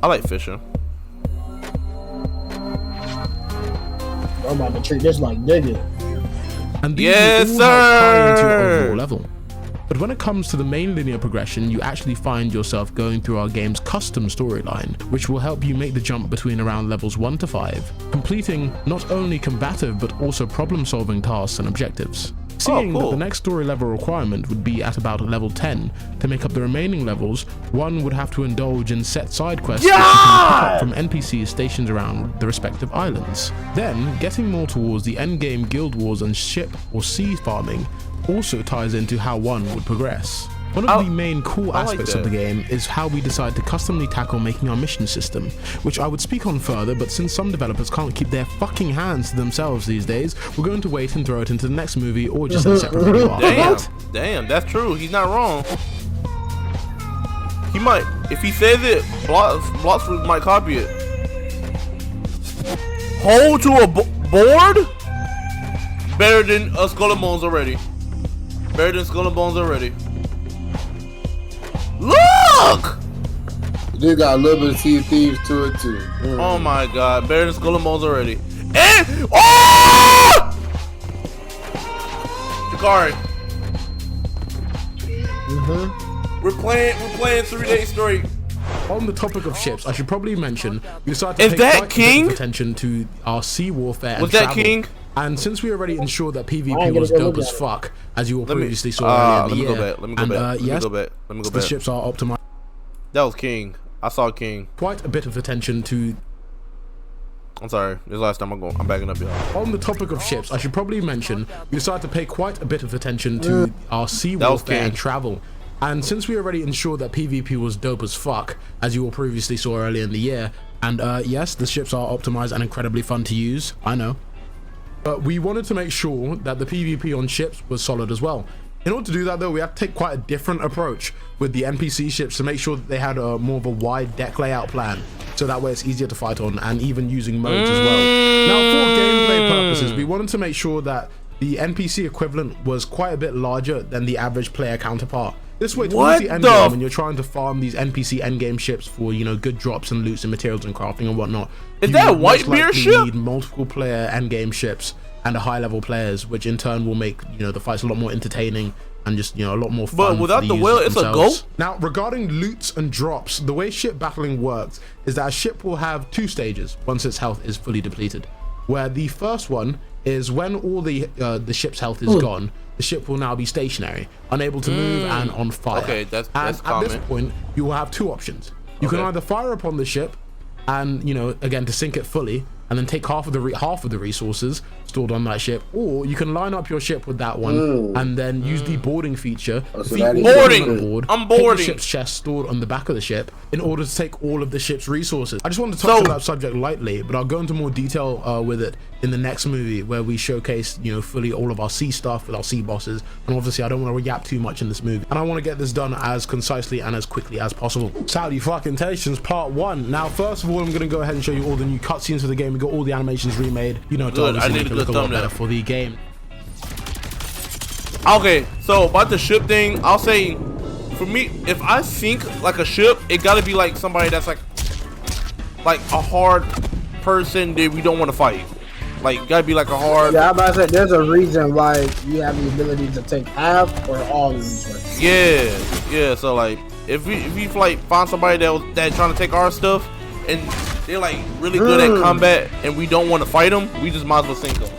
I like fishing. I'm about to treat this like digging. And these Yes, will all help tie into your sir! overall level. But when it comes to the main linear progression, you actually find yourself going through our game's custom storyline, which will help you make the jump between around levels 1 to 5, completing not only combative but also problem-solving tasks and objectives. Seeing cool. that the next story level requirement would be at about level 10, to make up the remaining levels, one would have to indulge in set side quests which you can pick up from NPCs stationed around the respective islands. Then, getting more towards the endgame guild wars and ship or sea farming also ties into how one would progress. One of the main cool aspects of the game is how we decide to customly tackle making our mission system, which I would speak on further, but since some developers can't keep their fucking hands to themselves these days, we're going to wait and throw it into the next movie or just a separate video after that. Damn, that's true. He's not wrong. He might, if he says it, Bloxfruit might copy it. Hold to a board? Better than Skull and Bones already. Better than Skull and Bones already. Look! They got a little bit of Sea of Thieves to it too. Oh my god, better than Skull and Bones already. And oh! Jakari. We're playing 3 days straight. On the topic of ships, I should probably mention we decided to Is pay that quite a King? bit of attention to our sea warfare Was and that travel. King? And since we already ensured that I PvP ain't was gonna go dope look as at it. fuck, as you all previously saw earlier in the year. Let me go back. Yes, Let me go the back. ships are optimized. That was King. I saw King. Quite a bit of attention to. I'm sorry. This last time I'm backing up, y'all. On the topic of ships, I should probably mention we decided to pay quite a bit of attention to our sea warfare and travel. And since we already ensured that PvP was dope as fuck, as you all previously saw earlier in the year, and yes, the ships are optimized and incredibly fun to use, I know. But we wanted to make sure that the PvP on ships was solid as well. In order to do that though, we have to take quite a different approach with the NPC ships to make sure that they had a more of a wide deck layout plan, so that way it's easier to fight on, and even using modes as well. Now for gameplay purposes, we wanted to make sure that the NPC equivalent was quite a bit larger than the average player counterpart. This way, towards the end game, when you're trying to farm these NPC endgame ships for, you know, good drops and loots and materials and crafting and whatnot, is that a Whitebeard ship? You need multiple player endgame ships and a high level players, which in turn will make, you know, the fights a lot more entertaining and just, you know, a lot more fun. But without the whale, it's a goat. Now, regarding loots and drops, the way ship battling works is that a ship will have 2 stages once its health is fully depleted. Where the first one is when all the ship's health is gone, the ship will now be stationary, unable to move and on fire. Okay, that's and common. at this point, you will have 2 options. You can either fire upon the ship and, you know, again, to sink it fully, and then take half of the resources stored on that ship, or you can line up your ship with that one and then use the boarding feature. I'm boarding. The ship's chest stored on the back of the ship in order to take all of the ship's resources. I just wanted to touch on that subject lightly, but I'll go into more detail with it in the next movie, where we showcase, you know, fully all of our sea stuff with our sea bosses. And obviously I don't want to yap too much in this movie, and I want to get this done as concisely and as quickly as possible. Salutations part 1. Now first of all, I'm going to go ahead and show you all the new cutscenes for the game. We got all the animations remade, you know, to obviously make it look a lot better for the game. Okay, so about the ship thing, I'll say for me, if I sink like a ship, it gotta be like somebody that's like a hard person that we don't want to fight. Like, gotta be like a hard. Yeah, I'm about to say there's a reason why you have the ability to take half or all of these weapons. Yeah. So like, if we like find somebody that's trying to take our stuff and they're like really good at combat and we don't want to fight them, we just might as well sink them.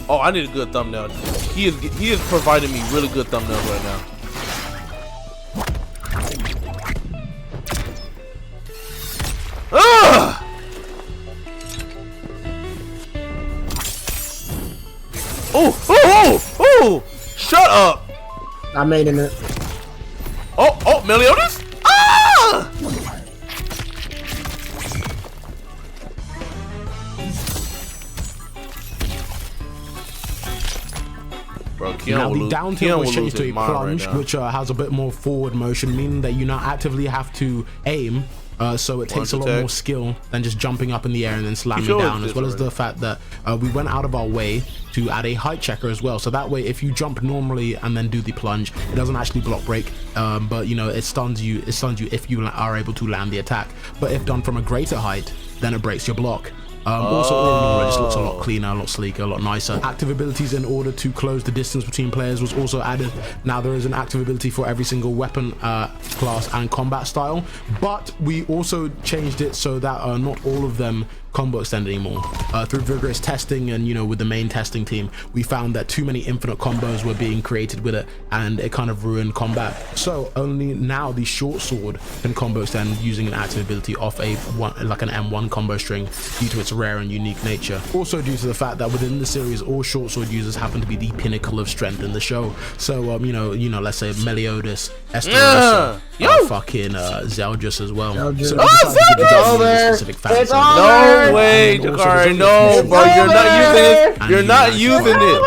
Oh, I need a good thumbnail. He is providing me really good thumbnails right now. Ugh! Oh! Shut up! I made it. Oh, Meliodas! Ah! Bro, now the down tilt was changed to a plunge, which has a bit more forward motion, meaning that you now actively have to aim. So it takes a lot more skill than just jumping up in the air and then slamming down, as well as the fact that we went out of our way to add a height checker as well. So that way, if you jump normally and then do the plunge, it doesn't actually block break, but you know, it stuns you if you are able to land the attack. But if done from a greater height, then it breaks your block. Also, all in all, it just looks a lot cleaner, a lot sleeker, a lot nicer. Active abilities in order to close the distance between players was also added. Now there is an active ability for every single weapon class and combat style, but we also changed it so that not all of them combo extend anymore. Through vigorous testing and, you know, with the main testing team, we found that too many infinite combos were being created with it, and it kind of ruined combat. So only now the short sword can combo extend using an active ability off like an M1 combo string due to its rare and unique nature. Also due to the fact that within the series, all short sword users happen to be the pinnacle of strength in the show. So you know, let's say Meliodas, Esterosa, fucking Zeldris as well. So It's over. No way, Jakari, no, bro, you're not using it. You're not using it.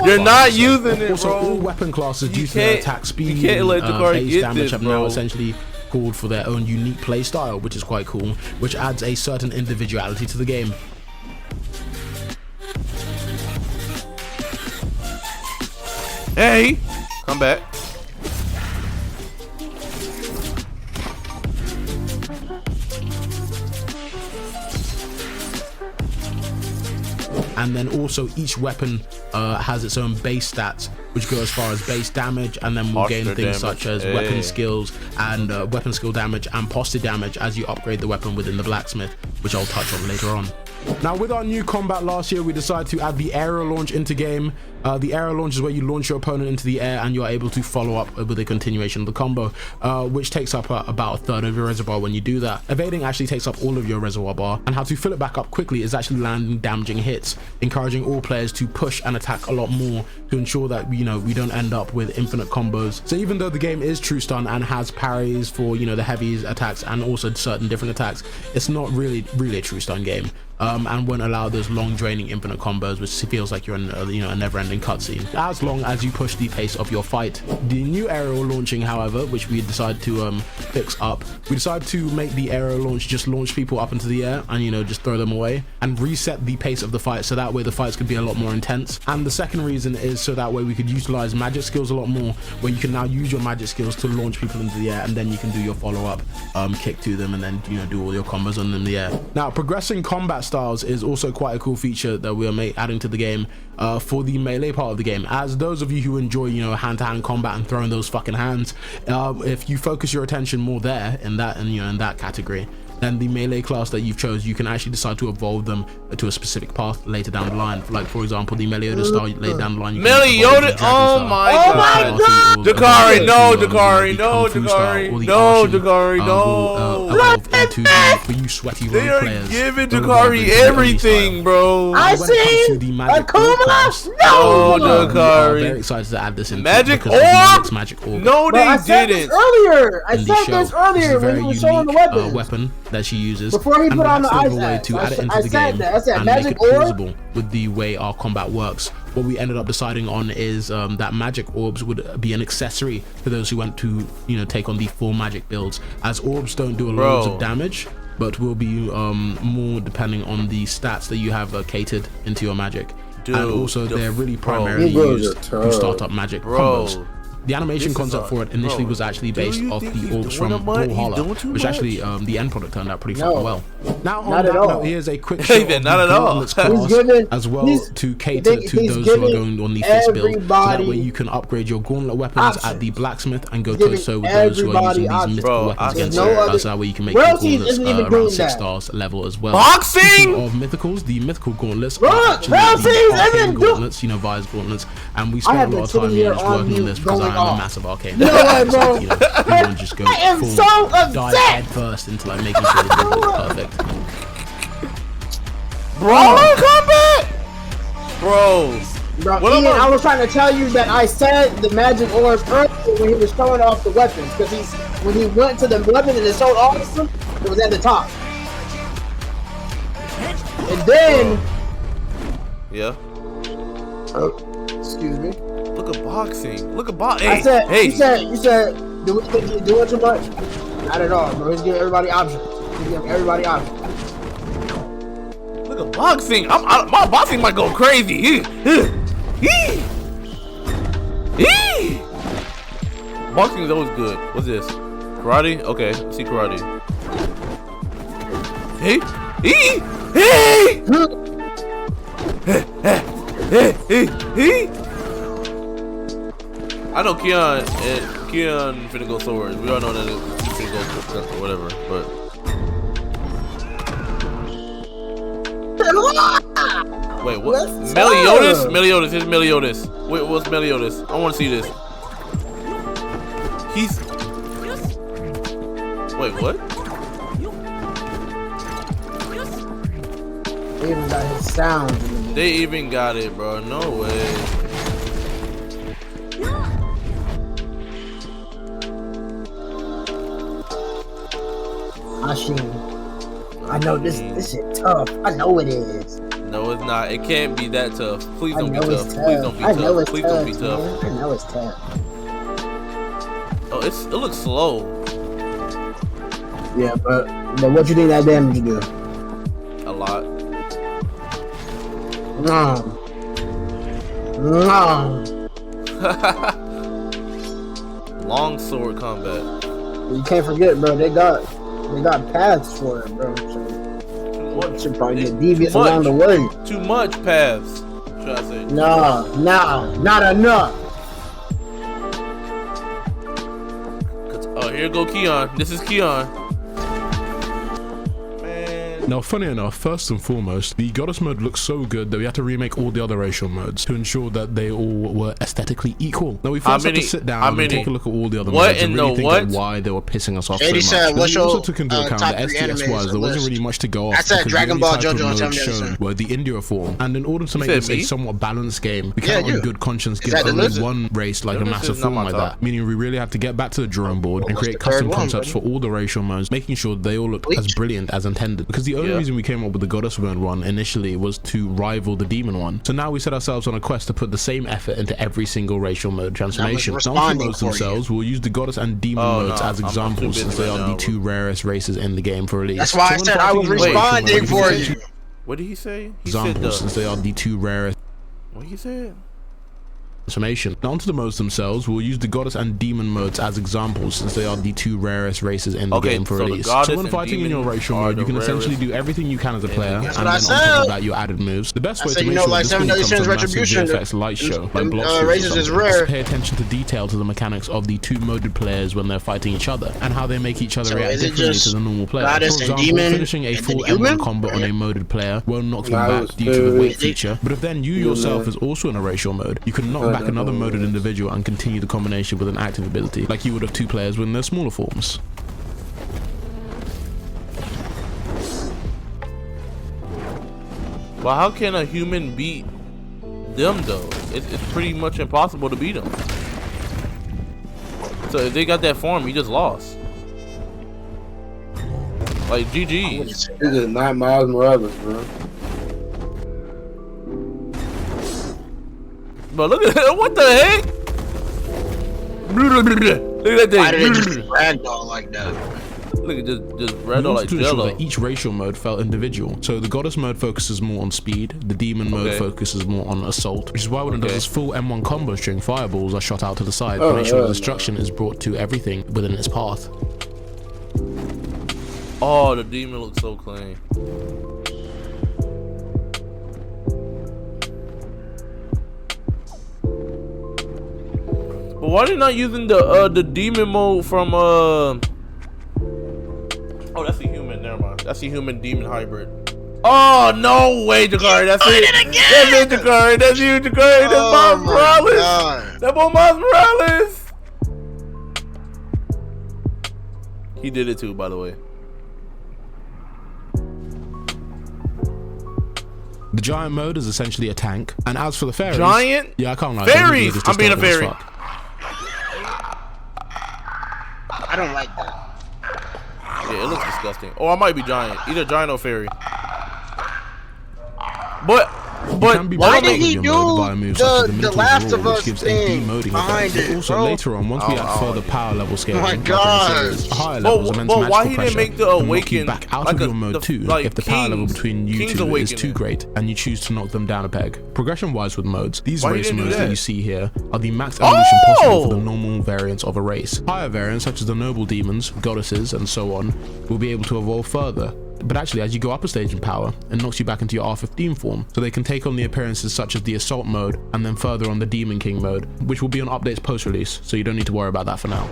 You're not using it, also, bro. all weapon classes due to their attack speed and base damage have now essentially called for their own unique play style, which is quite cool, which adds a certain individuality to the game. Hey, come back. And then also each weapon has its own base stats, which go as far as base damage, and then we'll gain things such as weapon skills and weapon skill damage and posture damage as you upgrade the weapon within the blacksmith, which I'll touch on later on. Now, with our new combat last year, we decided to add the aerial launch into game. The aerial launch is where you launch your opponent into the air and you're able to follow up with a continuation of the combo, which takes up about a third of your reservoir when you do that. Evading actually takes up all of your reservoir bar, and how to fill it back up quickly is actually landing damaging hits, encouraging all players to push and attack a lot more to ensure that, you know, we don't end up with infinite combos. So even though the game is true stun and has parries for, you know, the heavies attacks and also certain different attacks, it's not really a true stun game. And won't allow those long draining infinite combos, which feels like you're in a never-ending cutscene, as long as you push the pace of your fight. The new aerial launching, however, which we decided to fix up, we decided to make the aerial launch just launch people up into the air and, you know, just throw them away, and reset the pace of the fight so that way the fights could be a lot more intense. And the second reason is so that way we could utilize magic skills a lot more, where you can now use your magic skills to launch people into the air, and then you can do your follow-up kick to them and then, you know, do all your combos on them in the air. Now, progressing combat styles is also quite a cool feature that we are adding to the game for the melee part of the game. As those of you who enjoy, you know, hand-to-hand combat and throwing those fucking hands, if you focus your attention more there in that category, then the melee class that you've chose, you can actually decide to evolve them to a specific path later down the line. Like, for example, the Meliodas style later down the line. Meliodas, oh my god! Jakari, no, Jakari, no, Jakari, no, Jakari, no. Evolve into for you sweaty rogue players. They are giving Jakari everything, bro. I see Akuma. No, Jakari. Very excited to add this in. Magic orb. Magic orb. No, they didn't. I said this earlier when you were showing the weapon that she uses before he put on the ice way to add it into the game and make it plausible with the way our combat works. What we ended up deciding on is that magic orbs would be an accessory for those who want to, you know, take on the full magic builds, as orbs don't do a lot of damage, but will be more depending on the stats that you have catered into your magic. and also they're really primarily used to start up magic combos. The animation concept for it initially was actually based off the orbs from Valhalla, which actually the end product turned out pretty fucking well. Now on that note, here's a quick shot of the Gauntlets class, as well to cater to those who are going on the fist build, so that way you can upgrade your gauntlet weapons at the blacksmith and go toe-to-toe with those who are using these mythical weapons against you. That's that way you can make your gauntlets around 6 stars level as well. Boxing! Of mythicals, the mythical gauntlets are actually the arcane gauntlets, you know, Vi's gauntlets, and we spent a lot of time just working on this because I'm a massive arcane. No way, bro. You want to just go full dive head first into like making sure the gameplay is perfect. Bro, combat! Bro, Ian, I was trying to tell you that I said the magic orbs earlier when he was showing off the weapons, because when he went to the weapon and it showed awesome, it was at the top. And then yeah. Excuse me. Look at boxing. Look at boxing. I said, hey. you said, do it too much? Not at all, bro. He's giving everybody options. Look at boxing. My boxing might go crazy. Boxing is always good. What's this? Karate? Okay, let's see karate. Hey. I know Keon finna go swords. We all know that he's finna go whatever, but wait, what? Meliodas? Meliodas, here's Meliodas. Wait, what's Meliodas? I wanna see this. He's wait, what? They even got his sound. They even got it, bro. No way. I know this shit tough. I know it is. No, it's not. It can't be that tough. Please don't be tough. Please don't be tough. Please don't be tough. I know it's tough. Oh, it looks slow. Yeah, but what you think that damage do? A lot. No. Long sword combat. You can't forget, bro. They got paths for it, bro. So you should probably get devious along the way. Too much paths. Should I say? No, not enough. Oh, here go Keon. This is Keon. Now, funny enough, first and foremost, the goddess mode looks so good that we had to remake all the other racial modes to ensure that they all were aesthetically equal. Now, we first had to sit down and take a look at all the other modes and really think of why they were pissing us off so much. Because we also took into account that STS-wise, there wasn't really much to go off. That's Dragon Ball JoJo and shown were the India form. And in order to make this a somewhat balanced game, we cannot in good conscience give only one race like a massive form like that. Meaning we really have to get back to the drawing board and create custom concepts for all the racial modes, making sure they all look as brilliant as intended. Because the only reason we came up with the goddess mode one initially was to rival the demon one. So now we set ourselves on a quest to put the same effort into every single racial mode transformation. Now for modes themselves, we'll use the goddess and demon modes as examples since they are the two rarest races in the game for release. That's why I said I was responding for you. What did he say? He examples since they are the two rarest. What he said? Transformation. Now onto the modes themselves, we'll use the goddess and demon modes as examples since they are the two rarest races in the game for release. So when fighting in your racial mode, you can essentially do everything you can as a player, and then on top of that, your added moves. The best way to make sure this really comes from massive VFX light show, like blocks is pay attention to detail to the mechanics of the two moded players when they're fighting each other, and how they make each other react differently to the normal player. For example, finishing a full M1 combo on a moded player will knock them back due to the weight feature, but if then you yourself is also in a racial mode, you can knock back another moded individual and continue the combination with an active ability, like you would have two players within their smaller forms. Well, how can a human beat them though? It's pretty much impossible to beat them. So if they got that form, he just lost. Like GG. This is not Miles Morales, bro. But look at that, what the heck? Look at that thing. Why did it just ragdoll like that? Look at just red We all wanted like to ensure jello. that each racial mode felt individual. So the goddess mode focuses more on speed, the demon mode focuses more on assault, which is why when it does this full M1 combo string, fireballs are shot out to the side to make sure the destruction is brought to everything within its path. Oh, the demon looks so clean. But why are they not using the demon mode from Oh, that's a human. Never mind. That's a human demon hybrid. Oh no way, Jakari. That's it. That's it, Jakari. That's you, Jakari. That's Miles Morales. That boy Miles Morales. He did it too, by the way. The giant mode is essentially a tank, and as for the fairies, Giant? Yeah, I can't lie. Fairies. I'm being a fairy. I don't like that. Yeah, it looks disgusting. Oh, I might be giant. Either giant or fairy. But why did he do the Last of Us thing behind it, also bro? later on, once we add further power level scaling, my God. higher levels are meant to but match why the he pressure didn't make the and knock you awaken back out like of your mode 2 like if the power level between you King's two is Awakening. too great and you choose to knock them down a peg. Progression wise with modes, these Why he race didn't do modes that that? you see here are the max evolution possible for the normal variants of a race. Higher variants such as the noble demons, goddesses and so on will be able to evolve further. But actually, as you go up a stage in power, it knocks you back into your R15 form, so they can take on the appearances such as the Assault mode, and then further on the Demon King mode, which will be on updates post-release, so you don't need to worry about that for now.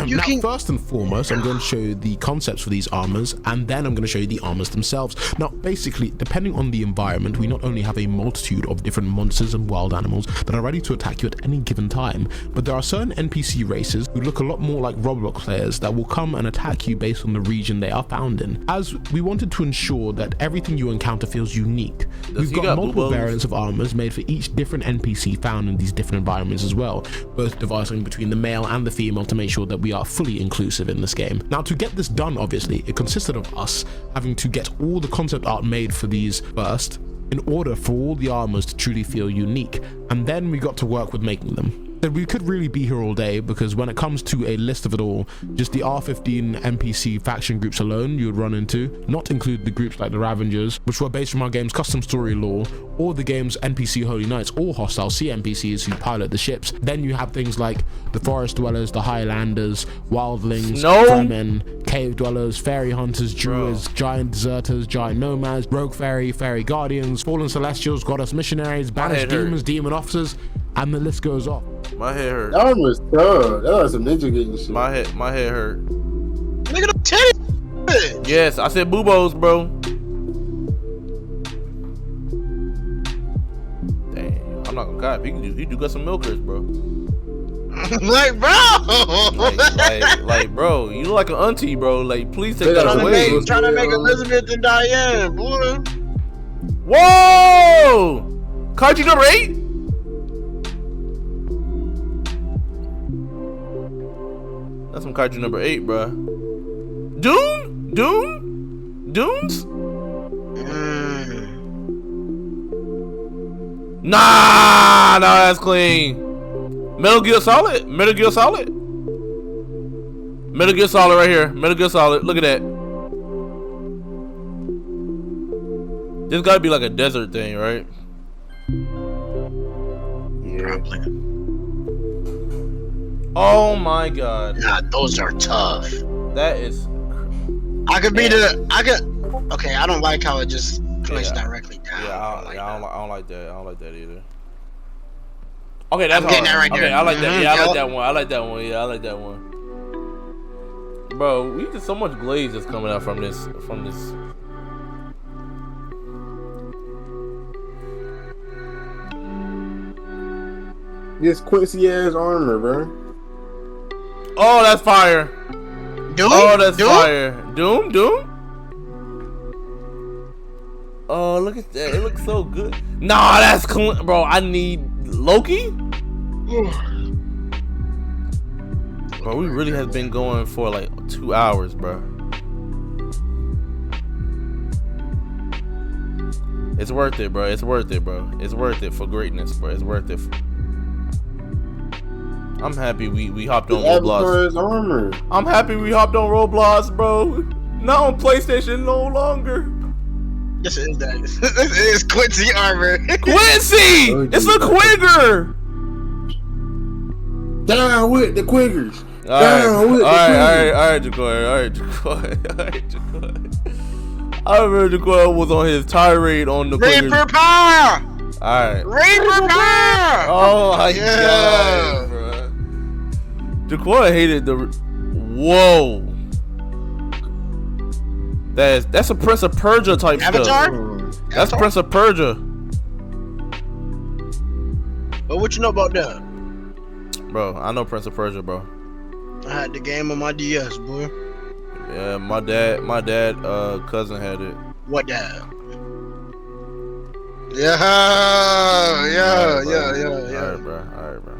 Now, first and foremost, I'm going to show you the concepts for these armors, and then I'm going to show you the armors themselves. Now, basically, depending on the environment, we not only have a multitude of different monsters and wild animals that are ready to attack you at any given time, but there are certain NPC races who look a lot more like Roblox players that will come and attack you based on the region they are found in. As we wanted to ensure that everything you encounter feels unique, we've got multiple variants of armors made for each different NPC found in these different environments as well, both dividing between the male and the female to make sure that we are fully inclusive in this game. Now, to get this done, obviously, it consisted of us having to get all the concept art made for these first, in order for all the armors to truly feel unique, and then we got to work with making them. We could really be here all day, because when it comes to a list of it all, just the R15 NPC faction groups alone you would run into, not include the groups like the Ravengers, which were based from our game's custom story lore, or the game's NPC Holy Knights, or hostile sea NPCs who pilot the ships. Then you have things like the Forest Dwellers, the Highlanders, Wildlings, Fremen, Cave Dwellers, Fairy Hunters, Druids, Giant Deserters, Giant Nomads, Rogue Fairy, Fairy Guardians, Fallen Celestials, Goddess Missionaries, Banished Demons, Demon Officers, and the list goes off. My head hurt. That one was tough. That was some ninja getting shit. My head hurt. Look at them titties. Yes, I said boobos, bro. Damn, I'm not gonna cop. He do got some milkers, bro. Like, bro. like, bro, you look like an auntie, bro. Like, please take that away. Trying to make Elizabeth and Diane, boy. Whoa! Kaiju number 8? That's some kaiju number 8, bruh. Dunes? Nah, that's clean. Metal Gear Solid right here. Metal Gear Solid, look at that. This gotta be like a desert thing, right? Yeah. Oh my God. Nah, those are tough. That is. Okay, I don't like how it just clicks directly down. Yeah, I don't like that. I don't like that either. Okay, that's I'm getting that right okay, there. I like that. Yeah, I like that one. I like that one. Yeah, I like that one. Bro, we get so much glaze that's coming out from this. This Quincy ass armor, bro. Oh, that's fire. Doom? Oh, that's fire. Doom? Oh, look at that. It looks so good. Nah, that's cool. Bro, I need Loki? Bro, we really have been going for like 2 hours, bro. It's worth it, bro. It's worth it, bro. It's worth it for greatness, bro. It's worth it. I'm happy we hopped on Avatar Roblox. is armor. I'm happy we hopped on Roblox, bro. Not on PlayStation no longer. This is that. This is Quincy armor. Quincy! It's a Quigger! Down with the Quiggers. Alright, Jacoy. I remember Jacoy was on his tirade on the Quiggers. Reaper power! Alright. Reaper power! Oh my god, bro. Jacoy hated the. Whoa. That's a Prince of Persia type Avatar? stuff. That's Prince of Persia. But what you know about that? Bro, I know Prince of Persia, bro. I had the game on my DS, boy. Yeah, my dad, cousin had it. What dad? Yeah. Alright, bro.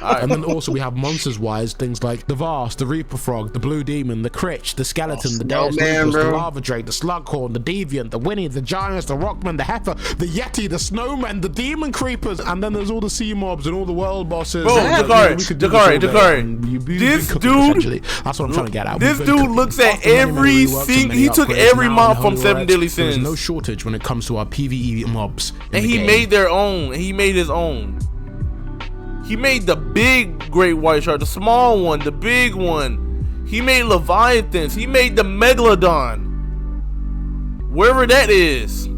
And then also we have monsters wise things like the Vast, the Reaper Frog, the Blue Demon, the Critch, the Skeleton, the Deus Lupus, the Lava Drake, the Slughorn, the Deviant, the Winnie, the Giants, the Rockman, the Heifer, the Yeti, the Snowman, the Demon Creepers, and then there's all the sea mobs and all the world bosses. Bro, Dakari. This dude, that's what I'm trying to get at. This dude looks at every single. He took every mob from 7 Deadly Sins. There's no shortage when it comes to our PvE mobs. And he made their own. He made his own. He made the big great white shark, the small one, the big one. He made Leviathans. He made the Megalodon. Wherever that is.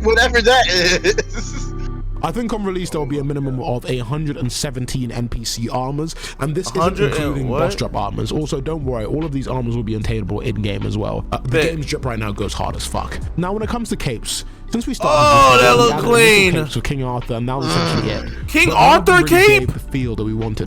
Whatever that is. I think on release there will be a minimum of 117 NPC armors, and this isn't including boss drop armors. Also, don't worry, all of these armors will be attainable in game as well. The game's drip right now goes hard as fuck. Now, when it comes to capes, since we started, that look clean. Capes with King Arthur, and that was essentially it. King Arthur cape. The feel that we wanted.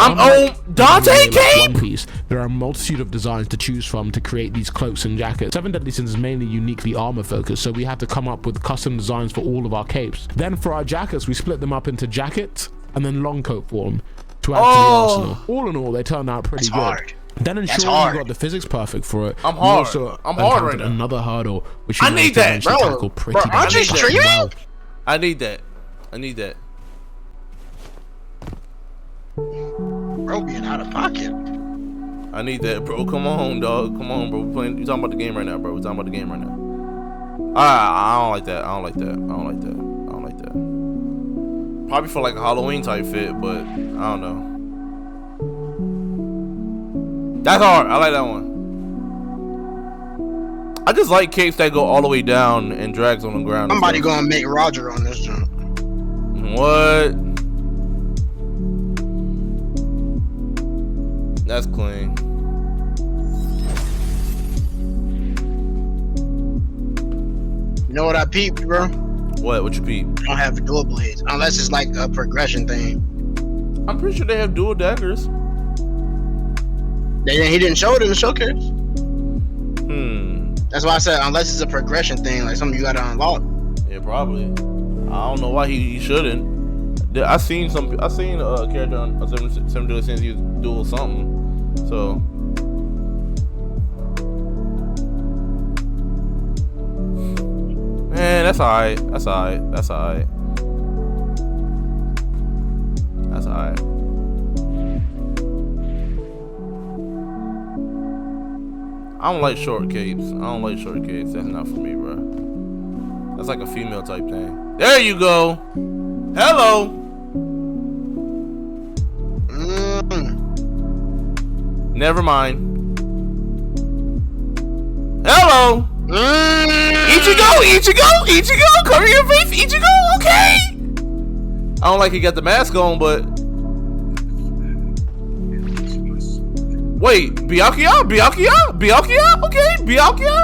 Dante cape. One Piece. There are a multitude of designs to choose from to create these cloaks and jackets. 7 Deadly Sins is mainly uniquely armor focused, so we had to come up with custom designs for all of our capes. Then for our jackets, we split them up into jackets and then long coat form to add to the arsenal. All in all, they turned out pretty good. Hard. Then ensuring we got the physics perfect for it. I'm hard. Also I'm hard right now. Another hurdle, which I need that, bro. Aren't you streaming? Well. I need that. Bro, being out of pocket. I need that, bro. Come on, dog. Come on, bro. You talking about the game right now, bro. I don't like that. Probably for like a Halloween type fit, but I don't know. That's hard. I like that one. I just like capes that go all the way down and drags on the ground. Somebody gonna make Roger on this jump. What? That's clean. You know what I peeped, bro? What you peep? I don't have dual blades unless it's like a progression thing. I'm pretty sure they have dual daggers. He didn't show it in the showcase. That's why I said unless it's a progression thing, like something you gotta unlock. Yeah, probably. I don't know why he shouldn't. I seen a character on 7 Deadly Sins use dual something. So man, that's alright. I don't like short capes. That's not for me, bro. That's like a female type thing. There you go. Hello. Never mind. Hello. Ichigo. Cover your face, Ichigo. Okay. I don't like he got the mask on, but wait, Byakuya? Okay, Byakuya?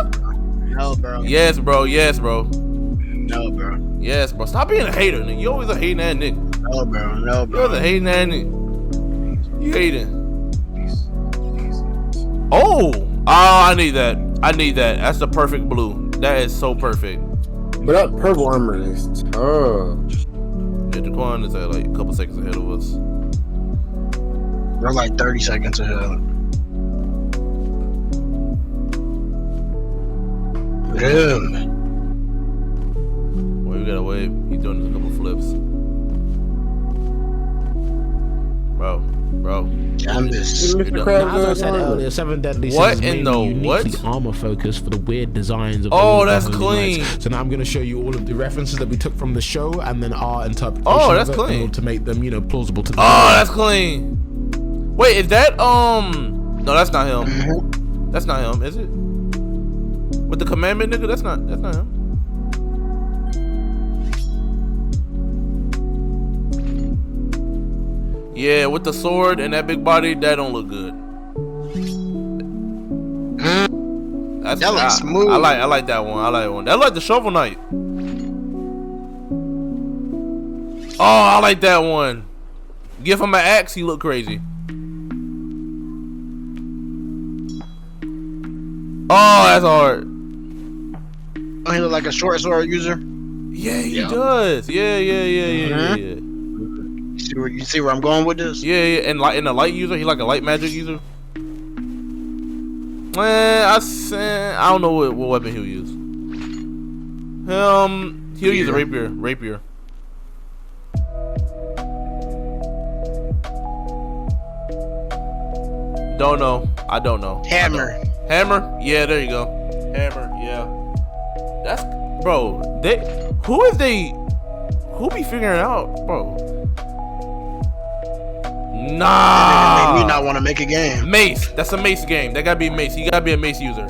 No, bro. Yes, bro. No, bro. Yes, bro. Stop being a hater, nigga. You always a hating ass nigga. No, bro. You always a hating ass nigga. You hating. Oh, I need that. That's the perfect blue. That is so perfect. But that purple armor is tough. Yeah, Jaquan is like a couple seconds ahead of us. We're like 30 seconds ahead. Well, we gotta wait. He's doing a couple flips. Canvas. Now, as I said earlier, 7 Deadly Sins is mainly uniquely armor focused for the weird designs of the that's clean. Knights. So now I'm going to show you all of the references that we took from the show and then our interpretation that's of it clean. in order to make them, you know, plausible to the that's clean. Wait, is that no, that's not him. That's not him, is it? With the commandment nigga, that's not him. Yeah, with the sword and that big body, that don't look good. That looks smooth. I like that one. I like that one. That like the Shovel Knight. Oh, I like that one. Give him an axe, he look crazy. Oh, that's hard. Oh, he look like a short sword user. Yeah, he does. Yeah. You see where I'm going with this? Yeah, and like in a light user, he like a light magic user. Man, I don't know what weapon he'll use. He'll use a rapier. Don't know. I don't know. Hammer. Hammer? Yeah, there you go. Hammer, yeah. That's bro, who be figuring out, bro? Nah. Made me not want to make a game. Mace. That's a mace game. That gotta be mace. You gotta be a mace user.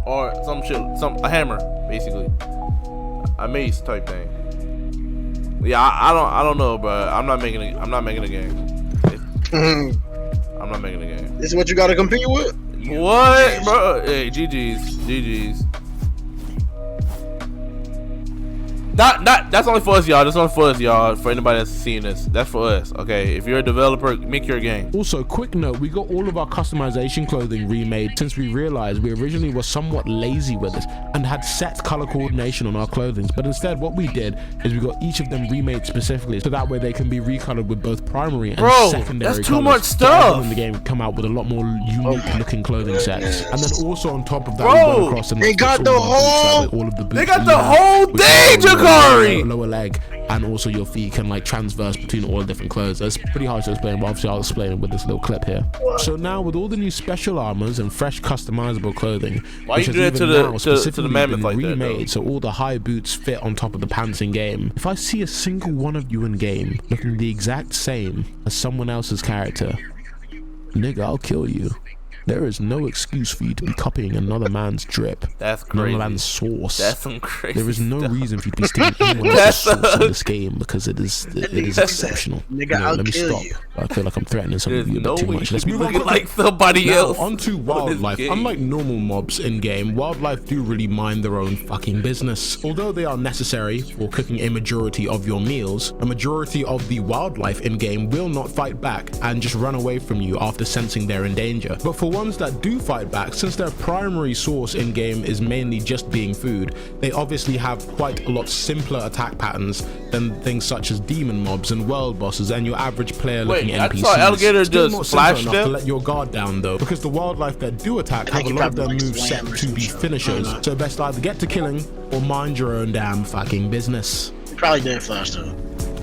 Or some shit. A hammer, basically. A mace type thing. Yeah, I don't know, but I'm not making a game. I'm not making a game. This is what you gotta compete with? What, bro? Hey, GG's. That's only for us, y'all. That's only for us, y'all. For anybody that's seeing this, that's for us. Okay, if you're a developer, make your game. Also, quick note: we got all of our customization clothing remade since we realized we originally were somewhat lazy with it and had set color coordination on our clothing. But instead, what we did is we got each of them remade specifically, so that way they can be recolored with both primary and secondary. That's too colors. much stuff. In the game, come out with a lot more unique-looking clothing sets, and then also on top of that, we went across and they got the whole. All of the boots they got the whole thing. Lower leg, and also your feet can like transverse between all the different clothes. That's pretty hard to explain, but obviously I'll explain it with this little clip here. So now with all the new special armors and fresh customizable clothing, why you do it to the mammoth like that? Remade, so all the high boots fit on top of the pants in game. If I see a single one of you in game looking the exact same as someone else's character, nigga, I'll kill you. There is no excuse for you to be copying another man's drip. That's crazy. Another man's sauce. That's some crazy. There is no reason for you to be stealing anyone else's sauce in this game because it is exceptional. Nigga, let me stop. You. I feel like I'm threatening some of you a bit too much. Let's move on. Like somebody else. Onto wildlife. Unlike normal mobs in game, wildlife do really mind their own fucking business. Although they are necessary for cooking a majority of your meals, a majority of the wildlife in game will not fight back and just run away from you after sensing they're in danger. But for ones that do fight back, since their primary source in game is mainly just being food, they obviously have quite a lot simpler attack patterns than things such as demon mobs and world bosses and your average player looking NPCs. I saw alligator Still just not flash simple enough to let your guard down though, because the wildlife that do attack have a lot of their moves set to be finishers, so best either get to killing or mind your own damn fucking business. He probably did flash though.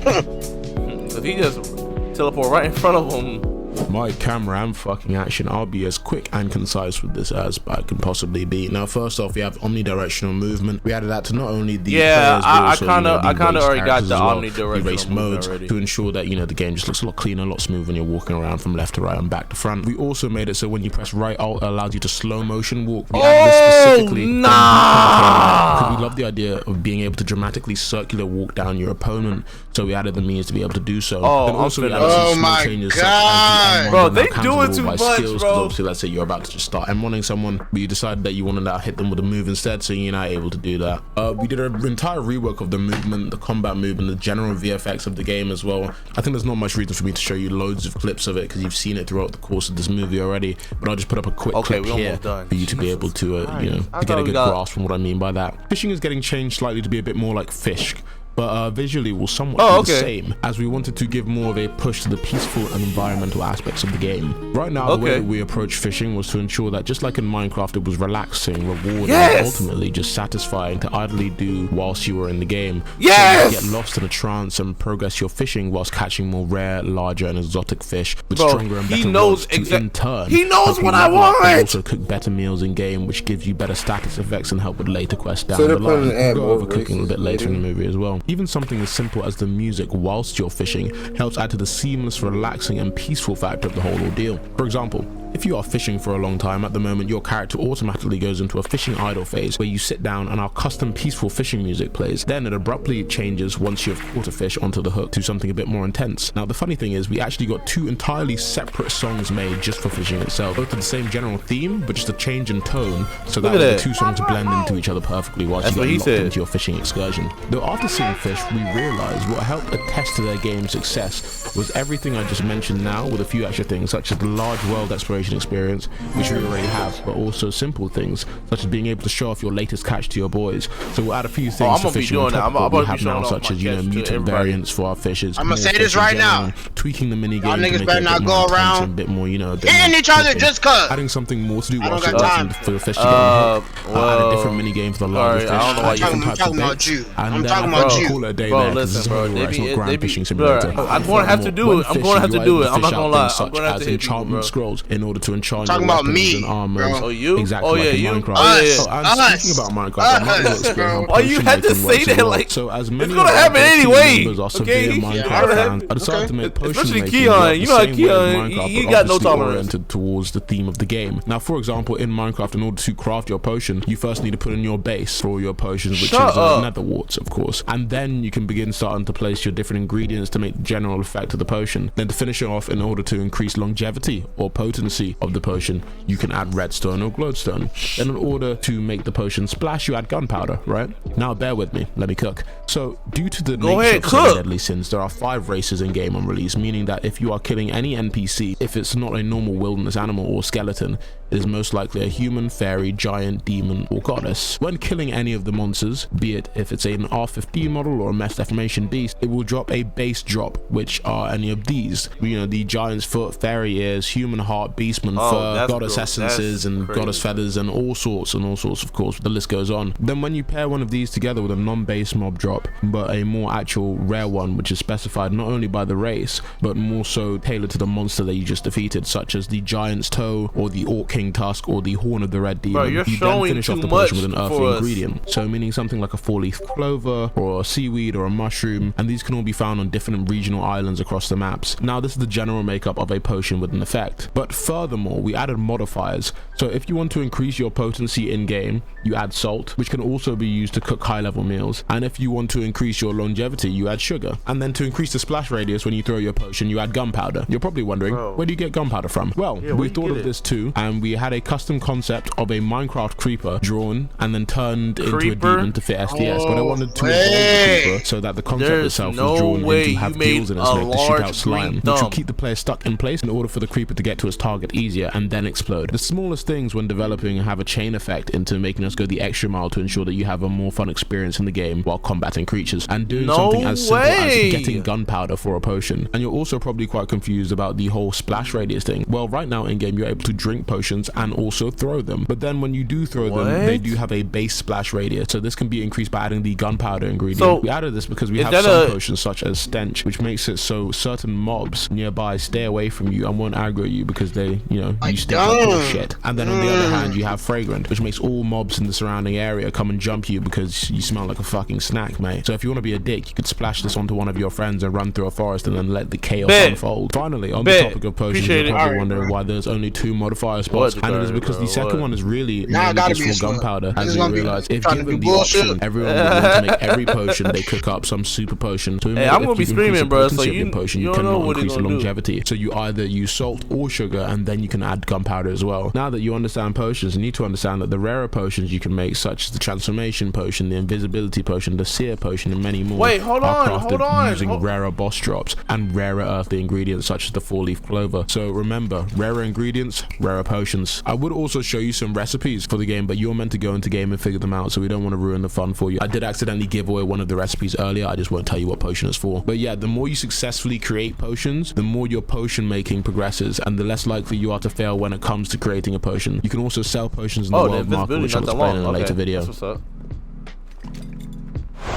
If he just teleport right in front of him. My camera and fucking action, I'll be as quick and concise with this as I can possibly be. Now, first off, we have omnidirectional movement. We added that to not only the players, but also, I kind of already got the well, omnidirectional race modes already. to ensure that the game just looks a lot cleaner, a lot smoother when you're walking around from left to right and back to front. We also made it so when you press right alt, it allows you to slow motion walk. We added this specifically because we love the idea of being able to dramatically circular walk down your opponent. So we added the means to be able to do so. Then also we added some small changes such as bro, they doing too much, skills, bro. Obviously, let's say you're about to just start M1ing someone, but you decided that you wanted to hit them with a move instead, so you're not able to do that. We did an entire rework of the movement, the combat movement, the general VFX of the game as well. I think there's not much reason for me to show you loads of clips of it because you've seen it throughout the course of this movie already, but I'll just put up a quick clip here for you to be able to, to get a good grasp on what I mean by that. Fishing is getting changed slightly to be a bit more like fish. but visually will somewhat be the same, as we wanted to give more of a push to the peaceful and environmental aspects of the game. Right now, the way that we approached fishing was to ensure that just like in Minecraft, it was relaxing, rewarding, and ultimately just satisfying to idly do whilst you were in the game. So you get lost in a trance and progress your fishing whilst catching more rare, larger, and exotic fish with stronger and better rods to in turn. He knows what I want. And also cook better meals in game, which gives you better status effects and help with later quests down the line. We'll go over cooking a bit later in the movie as well. Even something as simple as the music whilst you're fishing helps add to the seamless, relaxing, and peaceful factor of the whole ordeal. For example, if you are fishing for a long time, at the moment your character automatically goes into a fishing idle phase where you sit down and our custom peaceful fishing music plays. Then it abruptly changes once you've caught a fish onto the hook to something a bit more intense. Now the funny thing is we actually got 2 entirely separate songs made just for fishing itself, both with the same general theme but just a change in tone, so that the 2 songs blend into each other perfectly whilst you get locked into your fishing excursion. Though after seeing fish, we realized what helped attest to their game's success was everything I just mentioned now, with a few extra things such as the large world exploration experience, which we already have, but also simple things such as being able to show off your latest catch to your boys. So we'll add a few things to fishing on top of what we have now, such as, you know, mutant variants for our fishes. I'm gonna say this right now, tweaking the mini game y'all to niggas make better it not go around a bit more, you know, hitting each other just cause. Adding something more to do whilst you're watching for the fish to get on hook. Add a different mini game for the larger fish. I'm talking about you. I'm talking about you. Call it a day there, listen, bro. It's not Grand Fishing Simulator. I'm gonna have to do it. I'm gonna have to do it. I'm not gonna lie. I'm gonna have to hit enchantment scrolls in order to enchant talking your about me, and armors. bro. Oh, you? Exactly Oh, like yeah, in you? Minecraft. Oh, Speaking about Minecraft, I might as well explain how oh, you had to potion say making that works like so as many it's gonna happen anyway. Are severe Minecraft fans. I decided to make potion especially making Keon. You know how Keon, he got no obviously tolerance. oriented towards the theme of the game. Now, for example, in Minecraft, in order to craft your potion, you first need to put in your base for all your potions, which is nether warts, of course, and then you can begin starting to place your different ingredients to make the general effect of the potion. Then to finish it off, in order to increase longevity or potency of the potion, you can add redstone or glowstone. Then in order to make the potion splash, you add gunpowder, right? Now bear with me, let me cook. So due to the nature of seven deadly sins, there are 5 races in game on release, meaning that if you are killing any NPC, if it's not a normal wilderness animal or skeleton, it is most likely a human, fairy, giant, demon, or goddess. When killing any of the monsters, be it if it's an R15 model or a Mass Deformation beast, it will drop a base drop, which are any of these. You know, the giant's foot, fairy ears, human heart, beastman fur, goddess essences, and goddess feathers, and all sorts, of course, the list goes on. Then when you pair one of these together with a non-base mob drop, but a more actual rare one, which is specified not only by the race, but more so tailored to the monster that you just defeated, such as the giant's toe, or the orc king tusk, or the horn of the red demon, you then finish off the potion with an earthly ingredient. So meaning something like a 4-leaf clover, or a seaweed, or a mushroom, and these can all be found on different regional islands across the maps. Now this is the general makeup of a potion with an effect, but furthermore we added modifiers. So if you want to increase your potency in game, you add salt, which can also be used to cook high level meals, and if you want to increase your longevity, you add sugar, and then to increase the splash radius when you throw your potion, you add gunpowder. You're probably wondering, where do you get gunpowder from? Well, we thought of this too, and we had a custom concept of a Minecraft creeper drawn and then turned into a demon to fit STS, but I wanted to evolve the creeper so that the concept itself was drawn into have gills in its neck to shoot out slime, which will keep the player stuck in place in order for the creeper to get to its target easier and then explode. The smallest things when developing have a chain effect into making us go the extra mile to ensure that you have a more fun experience in the game while combating creatures, and doing something as simple as getting gunpowder for a potion. And you're also probably quite confused about the whole splash radius thing. Well, right now in game you're able to drink potions and also throw them, but then when you do throw them, they do have a base splash radius, so this can be increased by adding the gunpowder ingredient. So we added this because we have some potions such as stench, which makes it so certain mobs nearby stay away from you and won't aggro you because they, you know, you stink like bullshit. And then on the other hand you have fragrant, which makes all mobs in the surrounding area come and jump you because you smell like a fucking snack, mate. So if you want to be a dick, you could splash this onto one of your friends and run through a forest and then let the chaos unfold. Finally, on the topic of potions, you're probably wondering why there's only 2 modifier spots, and it is because the second one is really just for gunpowder, as we realize if given the option, everyone would want to make every potion they cook up some super potion. So I'm gonna be screaming, bro, so you potion, you cannot increase longevity, so you either use salt or sugar, and and then you can add gunpowder as well. Now that you understand potions, you need to understand that the rarer potions you can make, such as the transformation potion, the invisibility potion, the seer potion, and many more, Wait, hold are on, crafted using rarer boss drops and rarer earthly ingredients such as the 4-leaf clover. So remember, rarer ingredients, rarer potions. I would also show you some recipes for the game, but you're meant to go into game and figure them out, so we don't want to ruin the fun for you. I did accidentally give away one of the recipes earlier. I just won't tell you what potion it's for. But yeah, the more you successfully create potions, the more your potion making progresses, and the less likely you are to fail when it comes to creating a potion. You can also sell potions in the world market, which I'll explain in a later video. That's what's up.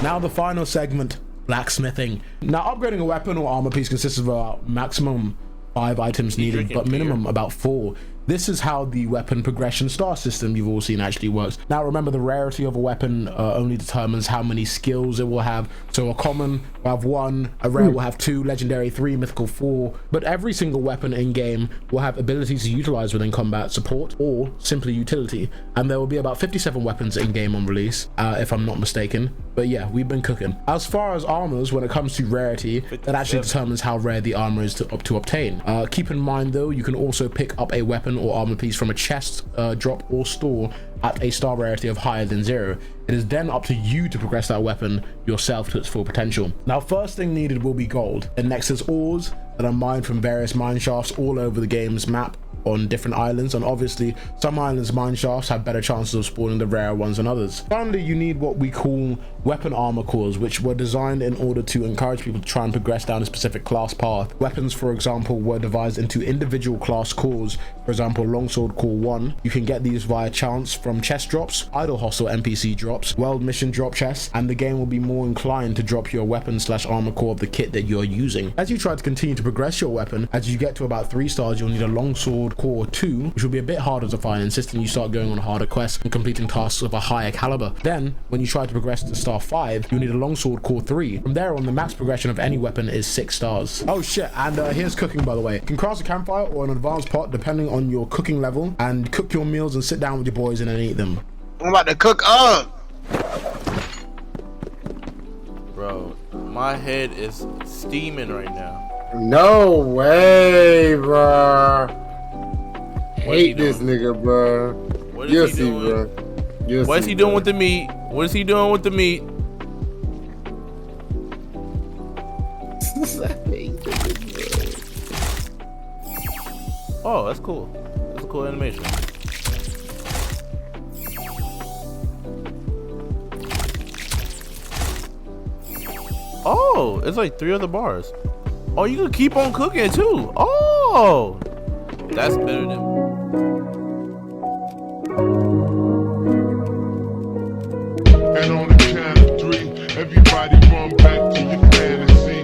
Now the final segment, blacksmithing. Now upgrading a weapon or armor piece consists of a maximum 5 items needed, but minimum about 4. This is how the weapon progression star system you've all seen actually works. Now remember, the rarity of a weapon only determines how many skills it will have. So a common will have 1, a rare will have 2, legendary 3, mythical 4. But every single weapon in game will have abilities to utilize within combat, support, or simply utility. And there will be about 57 weapons in game on release, if I'm not mistaken. But yeah, we've been cooking. As far as armors, when it comes to rarity, that actually determines how rare the armor is to obtain. Keep in mind though, you can also pick up a weapon or armor piece from a chest, drop, or store at a star rarity of higher than 0. It is then up to you to progress that weapon yourself to its full potential. Now, first thing needed will be gold, and next is ores that are mined from various mine shafts all over the game's map on different islands, and obviously some islands mine shafts have better chances of spawning the rare ones than others. Finally, you need what we call weapon armor cores, which were designed in order to encourage people to try and progress down a specific class path. Weapons, for example, were devised into individual class cores. For example, longsword core 1, you can get these via chance from chest drops, idle hostile NPC drops, world mission drop chests, and the game will be more inclined to drop your weapon / armor core of the kit that you're using. As you try to continue to progress your weapon, as you get to about 3 stars, you'll need a longsword core 2, which will be a bit harder to find, insisting you start going on harder quests and completing tasks of a higher caliber. Then, when you try to progress to star 5, you'll need a longsword core 3. From there on, the max progression of any weapon is 6 stars. Oh shit, and here's cooking, by the way. You can craft a campfire or an advanced pot depending on your cooking level, and cook your meals and sit down with your boys and then eat them. I'm about to cook up. Bro, my head is steaming right now. No way, bro. Hate this nigga, bro. What is he doing? Bro. What is he doing with the meat? What is he doing with the meat? Oh, that's cool. That's a cool animation. Oh, it's like 3 other bars. Oh, you can keep on cooking too. Oh, that's better than. And on the count of 3, everybody run back to your fantasy.